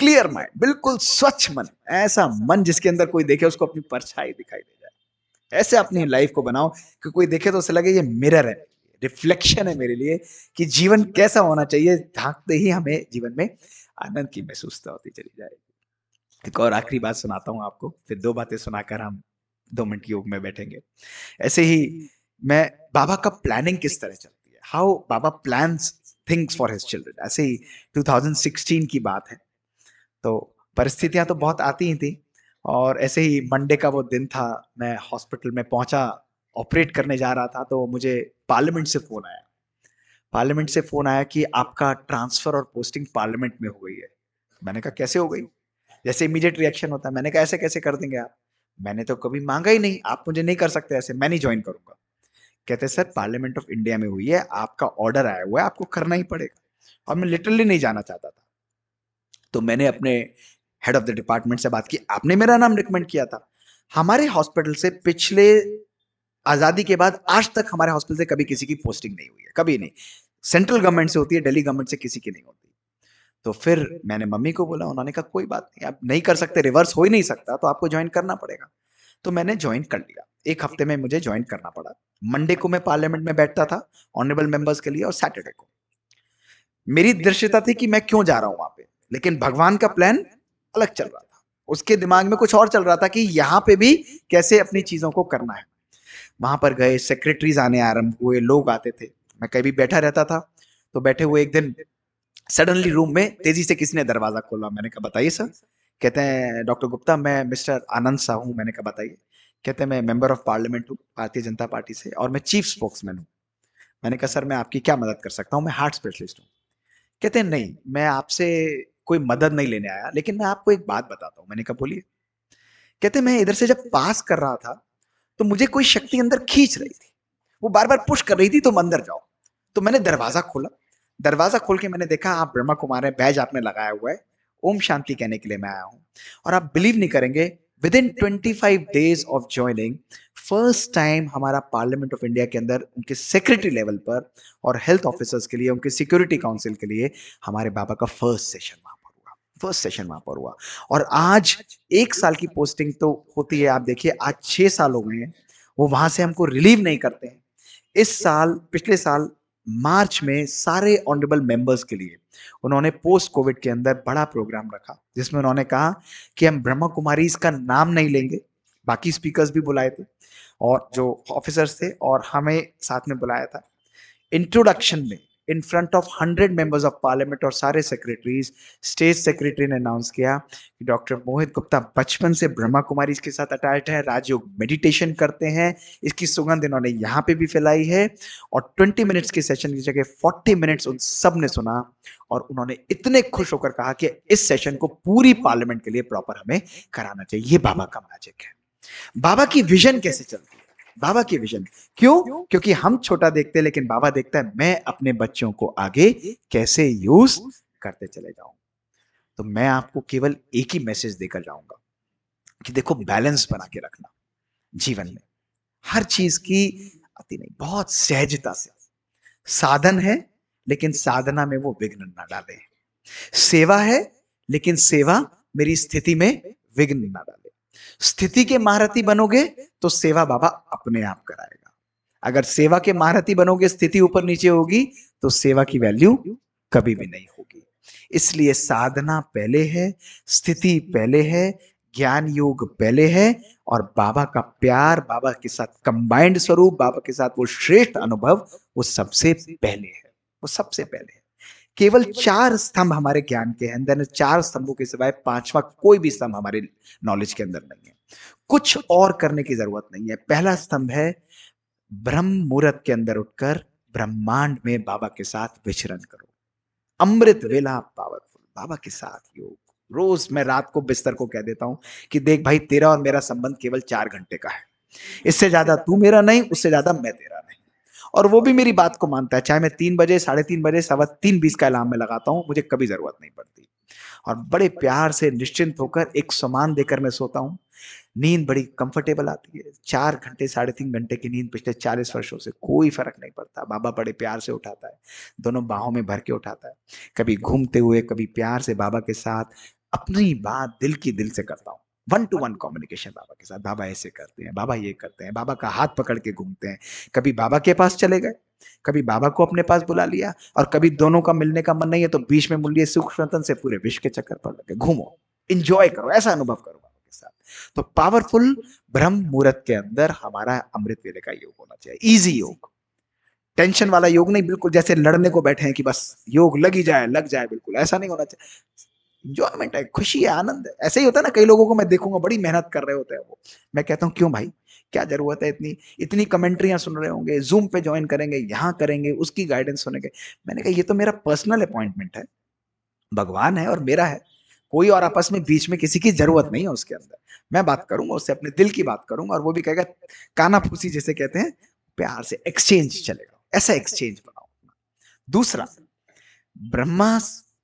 क्लियर माइंड, बिल्कुल स्वच्छ मन, ऐसा मन जिसके अंदर कोई देखे उसको अपनी परछाई दिखाई दे जाए। ऐसे अपनी लाइफ को बनाओ कि कोई देखे तो उसे लगे ये मिरर है, रिफ्लेक्शन है मेरे लिए कि जीवन कैसा होना चाहिए। झांकते ही हमें जीवन में आनंद की महसूसता होती चली जाएगी। एक और आखिरी बात सुनाता हूं आपको, फिर 2 बातें सुनाकर हम 2 मिनट योग में बैठेंगे। ऐसे ही मैं, बाबा का प्लानिंग किस तरह चलती है, how Baba plans things for his children. ऐसे ही 2016 की बात है, तो परिस्थितियां तो बहुत आती ही थी, और ऐसे ही मंडे का वो दिन था, मैं हॉस्पिटल में पहुंचा, ऑपरेट करने जा रहा था, तो मुझे पार्लियामेंट से फोन आया पार्लियामेंट से फोन आया कि आपका ट्रांसफर और पोस्टिंग पार्लियामेंट में हो गई है। मैंने कहा कैसे हो गई? जैसे इमीडिएट रिएक्शन होता है, मैंने कहा ऐसे कैसे कर देंगे आप? मैंने तो कभी मांगा ही नहीं, आप मुझे नहीं कर सकते ऐसे, मैं नहीं ज्वाइन करूंगा। कहते सर पार्लियामेंट ऑफ इंडिया में हुई है, आपका ऑर्डर आया हुआ है, आपको करना ही पड़ेगा। और मैं लिटरली नहीं जाना चाहता था। तो मैंने अपने हेड ऑफ द डिपार्टमेंट से बात की, आपने मेरा नाम रिकमेंड किया था। हमारे हॉस्पिटल से पिछले आजादी के बाद आज तक हमारे हॉस्पिटल से कभी किसी की पोस्टिंग नहीं हुई है, कभी नहीं। सेंट्रल गवर्नमेंट से होती है, दिल्ली गवर्नमेंट से किसी की नहीं होती। तो फिर मैंने मम्मी को बोला, उन्होंने कहा कोई बात नहीं, आप नहीं कर सकते, रिवर्स हो ही नहीं सकता, तो आपको ज्वाइन करना पड़ेगा। तो मैंने ज्वाइन कर लिया, एक हफ्ते में मुझे ज्वाइन करना पड़ा। मंडे को मैं पार्लियामेंट में बैठता था ऑनरेबल मेंबर्स के लिए, और सैटरडे को मेरी दृश्यता थी कि मैं क्यों जा रहा हूं वहां पे, लेकिन भगवान का प्लान अलग चल रहा था। उसके दिमाग में कुछ और चल रहा था कि यहाँ पे भी कैसे अपनी चीजों को करना है। वहां पर गए, सेक्रेटरीज आने आरंभ हुए, लोग आते थे, मैं कभी बैठा रहता था। तो बैठे हुए एक दिन सडनली रूम में तेजी से किसी ने दरवाजा खोला। मैंने कहा बताइए सर। कहते हैं डॉक्टर गुप्ता, मैं मिस्टर आनंद शाह हूँ। मैंने कहा बताइए। कहते हैं मैं मेंबर ऑफ पार्लियामेंट हूँ भारतीय जनता पार्टी से, और मैं चीफ स्पोक्समैन हूँ। मैंने कहा सर मैं आपकी क्या मदद कर सकता हूँ, मैं हार्ट स्पेशलिस्ट हूँ। कहते हैं नहीं, मैं आपसे कोई मदद नहीं लेने आया, लेकिन मैं आपको एक बात बताता हूँ। मैंने कहा बोलिए। कहते हैं मैं इधर से जब पास कर रहा था तो मुझे कोई शक्ति अंदर खींच रही थी, वो बार बार पुश कर रही थी तुम अंदर जाओ। तो मैंने दरवाजा खोला, दरवाजा खोल के मैंने देखा आप ब्रह्मा कुमार है, बैज आपने लगाया हुआ है, ओम शांति कहने के लिए मैं आया हूं। और आप बिलीव नहीं करेंगे, with in 25 days of joining, first time हमारा पार्लियामेंट ऑफ इंडिया के अंदर उनके सेक्रेटरी लेवल पर और हेल्थ ऑफिसर्स के लिए, उनके सिक्योरिटी काउंसिल के लिए हमारे बाबा का फर्स्ट सेशन वहां पर हुआ। फर्स्ट सेशन वहां पर हुआ। और आज 1 साल की पोस्टिंग तो होती है, आप देखिए आज 6 साल हो गए हैं, वो वहां से हमको रिलीव नहीं करते हैं। इस साल, पिछले साल मार्च में सारे ऑनरेबल मेंबर्स के लिए उन्होंने पोस्ट कोविड के अंदर बड़ा प्रोग्राम रखा, जिसमें उन्होंने कहा कि हम ब्रह्मा कुमारी का नाम नहीं लेंगे। बाकी स्पीकर्स भी बुलाए थे और जो ऑफिसर्स थे, और हमें साथ में बुलाया था। इंट्रोडक्शन में in front of 100 members of parliament और सारे सेक्रेटरीज, स्टेट सेक्रेटरी ने अनाउंस किया कि डॉक्टर मोहित गुप्ता बचपन से ब्रह्मा कुमारी इसके साथ अटैच है, राजयोग मेडिटेशन करते हैं, इसकी सुगंध इन्होंने यहाँ पे भी फैलाई है। और 20 मिनट्स के सेशन की जगह 40 मिनट्स उन सब ने सुना, और उन्होंने इतने खुश होकर कहा कि इस सेशन को पूरी पार्लियामेंट के लिए प्रॉपर हमें कराना चाहिए। ये बाबा का मैजिक है। बाबा की विजन कैसे चलती है? बाबा की विजन क्यों? क्योंकि हम छोटा देखते हैं, लेकिन बाबा देखता है मैं अपने बच्चों को आगे कैसे यूज करते चले जाऊं। तो मैं आपको केवल एक ही मैसेज देकर जाऊंगा कि देखो, बैलेंस बना के रखना जीवन में, हर चीज की अति नहीं, बहुत सहजता से। साधन है, लेकिन साधना में वो विघ्न ना डाले। सेवा है, लेकिन सेवा मेरी स्थिति में विघ्न ना डाले। स्थिति के महारथी बनोगे तो सेवा बाबा अपने आप कराएगा। अगर सेवा के महारथी बनोगे, स्थिति ऊपर नीचे होगी, तो सेवा की वैल्यू कभी भी नहीं होगी। इसलिए साधना पहले है, स्थिति पहले है, ज्ञान योग पहले है, और बाबा का प्यार, बाबा के साथ कंबाइंड स्वरूप, बाबा के साथ वो श्रेष्ठ अनुभव, वो सबसे पहले है। वो सबसे पहले है। केवल 4 स्तंभ हमारे ज्ञान के हैं, अंदर 4 स्तंभों के सिवाय 5वां कोई भी स्तंभ हमारे नॉलेज के अंदर नहीं है। कुछ और करने की जरूरत नहीं है। पहला स्तंभ है ब्रह्म मुहूर्त के अंदर उठकर ब्रह्मांड में बाबा के साथ विचरण करो। अमृत वेला पावरफुल, बाबा के साथ योग। रोज मैं रात को बिस्तर को कह देता हूं कि देख भाई, तेरा और मेरा संबंध केवल 4 घंटे का है, इससे ज्यादा तू मेरा नहीं, उससे ज्यादा मैं तेरा नहीं। और वो भी मेरी बात को मानता है, चाहे मैं 3 बजे, 3:30 बजे, 3:15 का अलार्म में लगाता हूँ, मुझे कभी जरूरत नहीं पड़ती। और बड़े प्यार से निश्चिंत होकर एक समान देकर मैं सोता हूँ। नींद बड़ी कंफर्टेबल आती है। 4 घंटे, 3.5 घंटे की नींद पिछले 40 वर्षों से कोई फर्क नहीं पड़ता। बाबा बड़े प्यार से उठाता है, दोनों बाहों में भर के उठाता है। कभी घूमते हुए, कभी प्यार से बाबा के साथ अपनी बात दिल की दिल से करता हूँ। 1-to-1 कम्युनिकेशन बाबा के साथ। बाबा ऐसे करते हैं, बाबा ये करते हैं, बाबा का हाथ पकड़ के घूमते हैं। कभी बाबा के पास चले गए, कभी बाबा को अपने पास बुला लिया, और कभी दोनों का मिलने का मन नहीं है तो बीच में मूल्य सूक्ष्म से पूरे विश्व के चक्कर पर लगे। घूमो, इंजॉय करो, ऐसा अनुभव करो बाबा के साथ। तो पावरफुल ब्रह्म मुहूर्त के अंदर हमारा अमृत वेले का योग होना चाहिए। इजी योग, टेंशन वाला योग नहीं, बिल्कुल जैसे लड़ने को बैठे हैं कि बस योग लग ही जाए, लग जाए, बिल्कुल ऐसा नहीं होना चाहिए। इंजॉयमेंट है, खुशी है, आनंद है। ऐसे ही होता है ना, कई लोगों को मैं देखूंगा बड़ी मेहनत कर रहे होते हैं वो, मैं कहता हूँ क्यों भाई, क्या जरूरत है इतनी इतनी कमेंट्रियां सुन रहे होंगे, जूम पे ज्वाइन करेंगे, यहाँ करेंगे, उसकी गाइडेंस सुनेंगे। मैंने कहा ये तो मेरा पर्सनल अपॉइंटमेंट है, भगवान है और मेरा है, कोई और आपस में बीच में किसी की जरूरत नहीं है उसके अंदर। मैं बात करूंगा उससे, अपने दिल की बात करूंगा, और वो भी कहेगा, काना फूसी जैसे कहते हैं, प्यार से एक्सचेंज चलेगा, ऐसा एक्सचेंज बनाओ। दूसरा, ब्रह्मा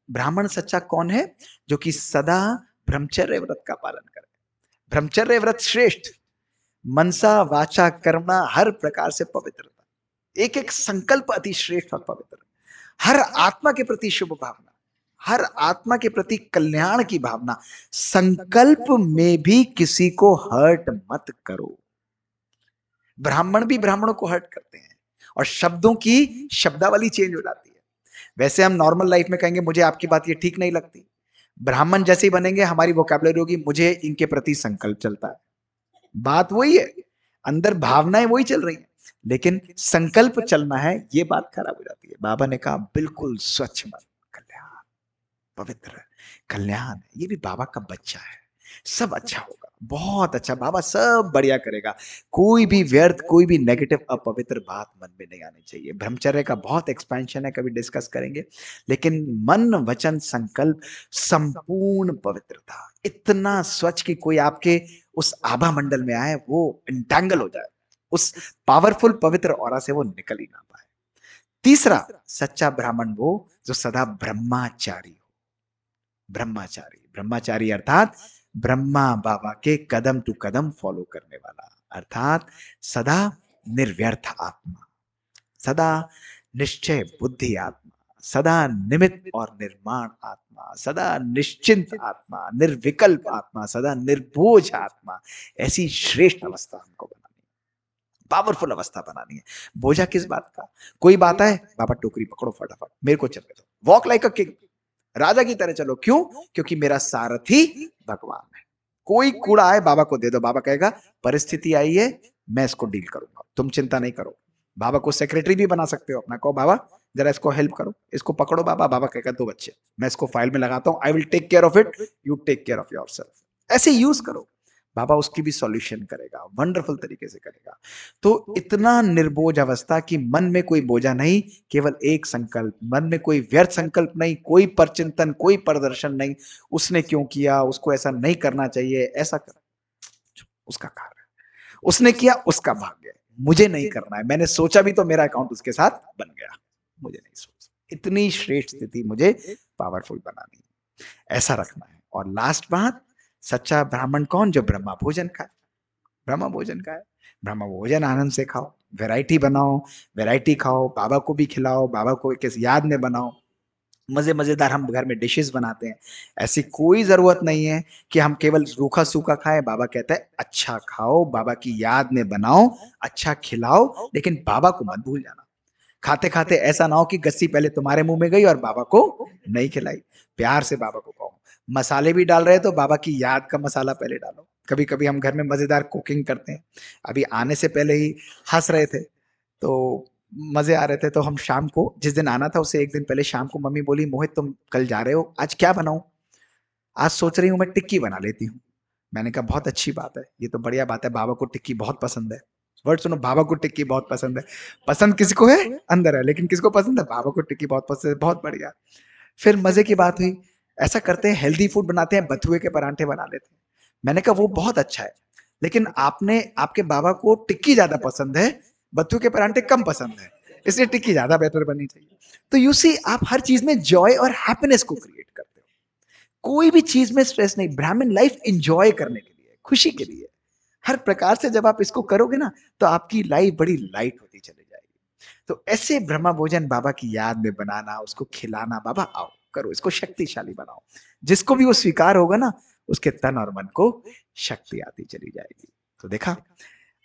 ब्राह्मण सच्चा कौन है? जो कि सदा ब्रह्मचर्य व्रत का पालन करे। ब्रह्मचर्य व्रत श्रेष्ठ, मनसा वाचा कर्मणा हर प्रकार से पवित्रता, एक एक संकल्प अति श्रेष्ठ और पवित्र, हर आत्मा के प्रति शुभ भावना, हर आत्मा के प्रति कल्याण की भावना, संकल्प में भी किसी को हर्ट मत करो। ब्राह्मण भी ब्राह्मणों को हर्ट करते हैं, और शब्दों की शब्दावली चेंज हो जाती है। वैसे हम नॉर्मल लाइफ में कहेंगे मुझे आपकी बात ये ठीक नहीं लगती, ब्राह्मण जैसे ही बनेंगे हमारी वोकैबुलरी होगी मुझे इनके प्रति संकल्प चलता है। बात वही है, अंदर भावनाएं वही चल रही हैं, लेकिन संकल्प चलना है, ये बात खराब हो जाती है। बाबा ने कहा बिल्कुल स्वच्छ मन, कल्याण, पवित्र, कल्याण, ये भी बाबा का बच्चा है, सब अच्छा होगा, बहुत अच्छा, बाबा सब बढ़िया करेगा। कोई भी व्यर्थ, कोई भी नेगेटिव अपवित्र बात मन में नहीं आनी चाहिए। ब्रह्मचर्य का बहुत एक्सपेंशन है, कभी डिस्कस करेंगे, लेकिन मन वचन संकल्प संपूर्ण पवित्रता, इतना स्वच्छ कि कोई आपके उस आभा मंडल में आए वो इंटैंगल हो जाए, उस पावरफुल पवित्र ऑरा से वो निकल ही ना पाए। तीसरा, सच्चा ब्राह्मण वो जो सदा ब्रह्मचारी हो। ब्रह्मचारी, ब्रह्मचारी अर्थात ब्रह्मा बाबा के कदम टू कदम फॉलो करने वाला, अर्थात सदा निर्व्यर्थ आत्मा, सदा निश्चय बुद्धि आत्मा, सदा निमित्त और निर्माण आत्मा, सदा निश्चिंत आत्मा, निर्विकल्प आत्मा, सदा निर्बोझ आत्मा। ऐसी श्रेष्ठ अवस्था हमको बनानी है, पावरफुल अवस्था बनानी है। बोझा किस बात का? कोई बात है, बाबा टोकरी पकड़ो फटाफट, मेरे को चलने दो, वॉक लाइक अ किंग, राजा की तरह चलो। क्यों? क्योंकि मेरा सारथी भगवान है। कोई कूड़ा आए बाबा को दे दो, बाबा कहेगा परिस्थिति आई है, मैं इसको डील करूंगा, तुम चिंता नहीं करो। बाबा को सेक्रेटरी भी बना सकते हो अपना, कहो बाबा जरा इसको हेल्प करो, इसको पकड़ो बाबा, बाबा कहेगा दो बच्चे, मैं इसको फाइल में लगाता हूं, I will take care of it, you take care of yourself. ऐसे यूज करो, बाबा उसकी भी सॉल्यूशन करेगा, वंडरफुल तरीके से करेगा। तो इतना निर्बोझ अवस्था कि मन में कोई बोझा नहीं, केवल एक संकल्प, मन में कोई व्यर्थ संकल्प नहीं, कोई परचिंतन, कोई प्रदर्शन नहीं, उसने क्यों किया, उसको ऐसा नहीं करना चाहिए, ऐसा कर, उसका कार्य, उसने किया उसका भाग्य, मुझे नहीं करना है, मैंने सोचा भी तो मेरा अकाउंट उसके साथ बन गया, मुझे नहीं सोच। इतनी श्रेष्ठ स्थिति मुझे पावरफुल बनानी है, ऐसा रखना है। और लास्ट बात, सच्चा ब्राह्मण कौन? जो ब्रह्मा भोजन खाए, ब्रह्मा भोजन खाए, ब्रह्मा भोजन आनंद से खाओ, वैरायटी बनाओ, वैरायटी खाओ, बाबा को भी खिलाओ, बाबा को किस याद में बनाओ, मजे मजेदार हम घर में डिशेस बनाते हैं। ऐसी कोई जरूरत नहीं है कि हम केवल रूखा सूखा खाएं। बाबा कहता है अच्छा खाओ, बाबा की याद में बनाओ, अच्छा खिलाओ, लेकिन बाबा को मत भूल जाना। खाते खाते ऐसा ना हो कि गस्सी पहले तुम्हारे मुंह में गई और बाबा को नहीं खिलाई। प्यार से बाबा को कहो, मसाले भी डाल रहे हैं तो बाबा की याद का मसाला पहले डालो। कभी कभी हम घर में मजेदार कुकिंग करते हैं, अभी आने से पहले ही हंस रहे थे, तो मजे आ रहे थे, तो हम शाम को, जिस दिन आना था उससे एक दिन पहले शाम को मम्मी बोली मोहित तुम कल जा रहे हो, आज क्या बनाऊं? आज सोच रही हूँ मैं टिक्की बना लेती हूँ। मैंने कहा बहुत अच्छी बात है, ये तो बढ़िया बात है, बाबा को टिक्की बहुत पसंद है। वर्ड सुनो, बाबा को टिक्की बहुत पसंद है। पसंद किसको है? अंदर है, लेकिन किसको पसंद है? बाबा को टिक्की बहुत पसंद है, बहुत बढ़िया। फिर मजे की बात हुई, ऐसा करते हैं हेल्दी फूड बनाते हैं, बथुए के परांठे बना लेते हैं। मैंने कहा वो बहुत अच्छा है, लेकिन आपने, आपके बाबा को टिक्की ज्यादा पसंद है, बथुए के परांठे कम पसंद है, इसलिए टिक्की ज्यादा बेहतर बननी चाहिए। तो यू सी, आप हर चीज में जॉय और हैप्पीनेस को क्रिएट करते हो, कोई भी चीज में स्ट्रेस नहीं। ब्राह्मण लाइफ एंजॉय करने के लिए, खुशी के लिए, हर प्रकार से जब आप इसको करोगे ना, तो आपकी लाइफ बड़ी लाइट होती चली जाएगी। तो ऐसे ब्रह्मा भोजन बाबा की याद में बनाना, उसको खिलाना, बाबा आओ करो, इसको शक्तिशाली बनाओ, जिसको भी वो स्वीकार होगा ना, उसके तन और मन को शक्ति आती चली जाएगी। तो देखा,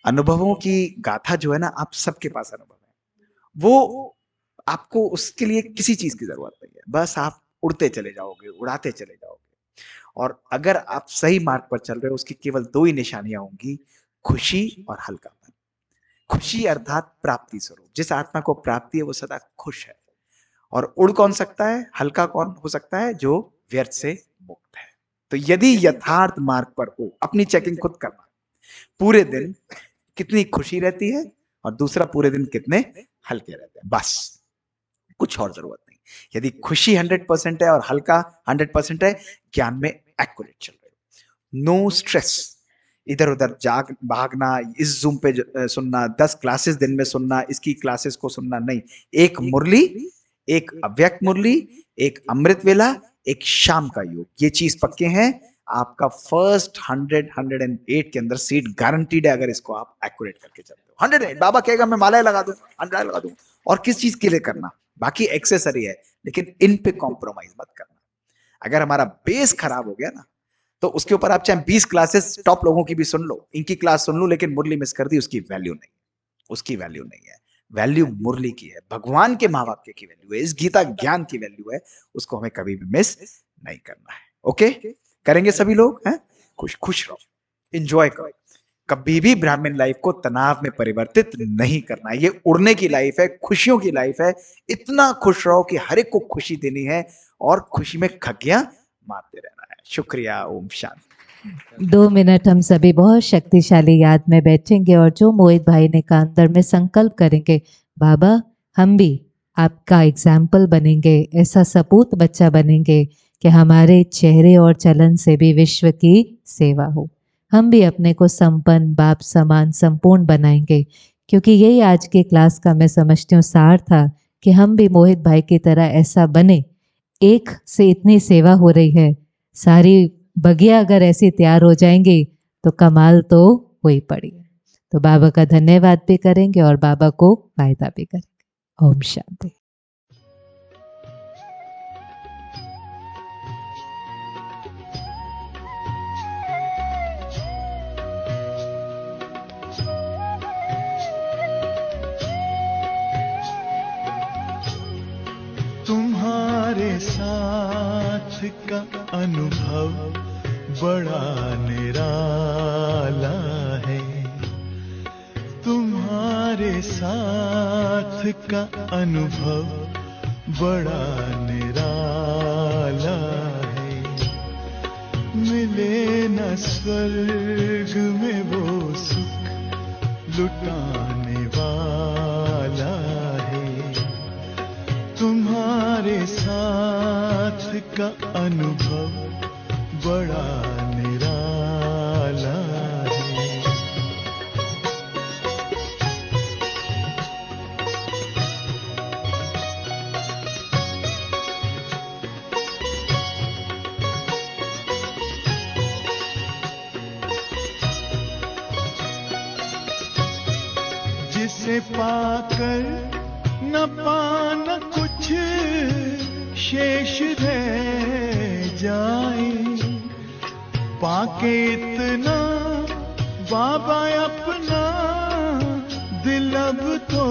अनुभवों की गाथा जो है ना, आप सबके पास अनुभव है, वो आपको उसके लिए किसी चीज की जरूरत नहीं है, बस आप उड़ते चले जाओगे, उड़ाते चले जाओगे। और अगर आप सही मार्ग पर चल रहे हो, उसकी केवल दो ही निशानियां होंगी, खुशी और हल्कापन। खुशी अर्थात प्राप्ति स्वरूप, जिस आत्मा को प्राप्ति है वो सदा खुश है। और उड़ कौन सकता है, हल्का कौन हो सकता है? जो व्यर्थ से मुक्त है। तो यदि यथार्थ मार्ग पर हो, अपनी चेकिंग खुद करना, पूरे दिन कितनी खुशी रहती है और दूसरा पूरे दिन कितने हल्के रहते हैं, बस कुछ और जरूरत नहीं। यदि खुशी 100% है और हल्का 100% है, ज्ञान में एक्यूरेट चल रहे हो, नो स्ट्रेस, इधर उधर जाग भागना, इस जूम पे सुनना, 10 क्लासेस दिन में सुनना, इसकी क्लासेस को सुनना, नहीं। एक मुरली, एक अव्यक्त मुरली, एक अमृत वेला, एक शाम का योग, ये चीज पक्के हैं। आपका फर्स्ट 108 के अंदर सीट गारंटीड है, अगर इसको आप एक्यूरेट करके चलते हो। 108 बाबा कहेगा मैं मालाएं लगा दूं, अंडा लगा दूं, और किस चीज के लिए करना, बाकी एक्सेसरी है, लेकिन इन पे कॉम्प्रोमाइज मत करना। अगर हमारा बेस खराब हो गया ना, तो उसके ऊपर आप चाहे 20 क्लासेस टॉप लोगों की भी सुन लो, इनकी क्लास सुन लो, लेकिन मुरली मिस कर दी, उसकी वैल्यू नहीं, उसकी वैल्यू नहीं है। वैल्यू मुरली की है, भगवान के महावाक्य की वैल्यू है, इस गीता ज्ञान की वैल्यू है, उसको हमें कभी भी मिस नहीं करना है। ओके, करेंगे सभी लोग हैं? खुश खुश रहो, एंजॉय करो, कभी भी ब्राह्मण लाइफ को तनाव में परिवर्तित नहीं करना है। ये उड़ने की लाइफ है, खुशियों की लाइफ है। इतना खुश रहो कि हर एक को खुशी देनी है और खुशी में खगियां मारते रहना है। शुक्रिया, ओम शांति। 2 मिनट हम सभी बहुत शक्तिशाली याद में बैठेंगे और जो मोहित भाई ने कहा अंदर में संकल्प करेंगे, बाबा हम भी आपका एग्जाम्पल बनेंगे, ऐसा सपूत बच्चा बनेंगे कि हमारे चेहरे और चलन से भी विश्व की सेवा हो। हम भी अपने को संपन्न, बाप समान, संपूर्ण बनाएंगे, क्योंकि यही आज के क्लास का मैं समझती हूँ सार था कि हम भी मोहित भाई की तरह ऐसा बने। एक से इतनी सेवा हो रही है, सारी बगिया अगर ऐसी तैयार हो जाएंगी तो कमाल तो हो ही पड़ी है। तो बाबा का धन्यवाद भी करेंगे और बाबा को वायदा भी करेंगे। ओम शांति। तुम्हारे साथ का अनुभव बड़ा निराला है, तुम्हारे साथ का अनुभव बड़ा निराला है। मिले न स्वर्ग में वो सुख लुटाने वाला है, तुम्हारे साथ का अनुभव बड़ा निराला है। जिसे पाकर न पाना कुछ शेष रह जाए, पाके इतना बाबा अपना दिल अब तो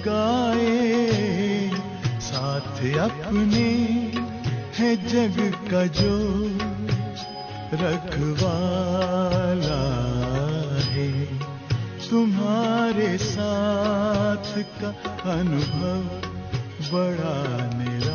गाए। साथ अपने है जग का जो रखवाला है, तुम्हारे साथ का अनुभव बड़ा निराला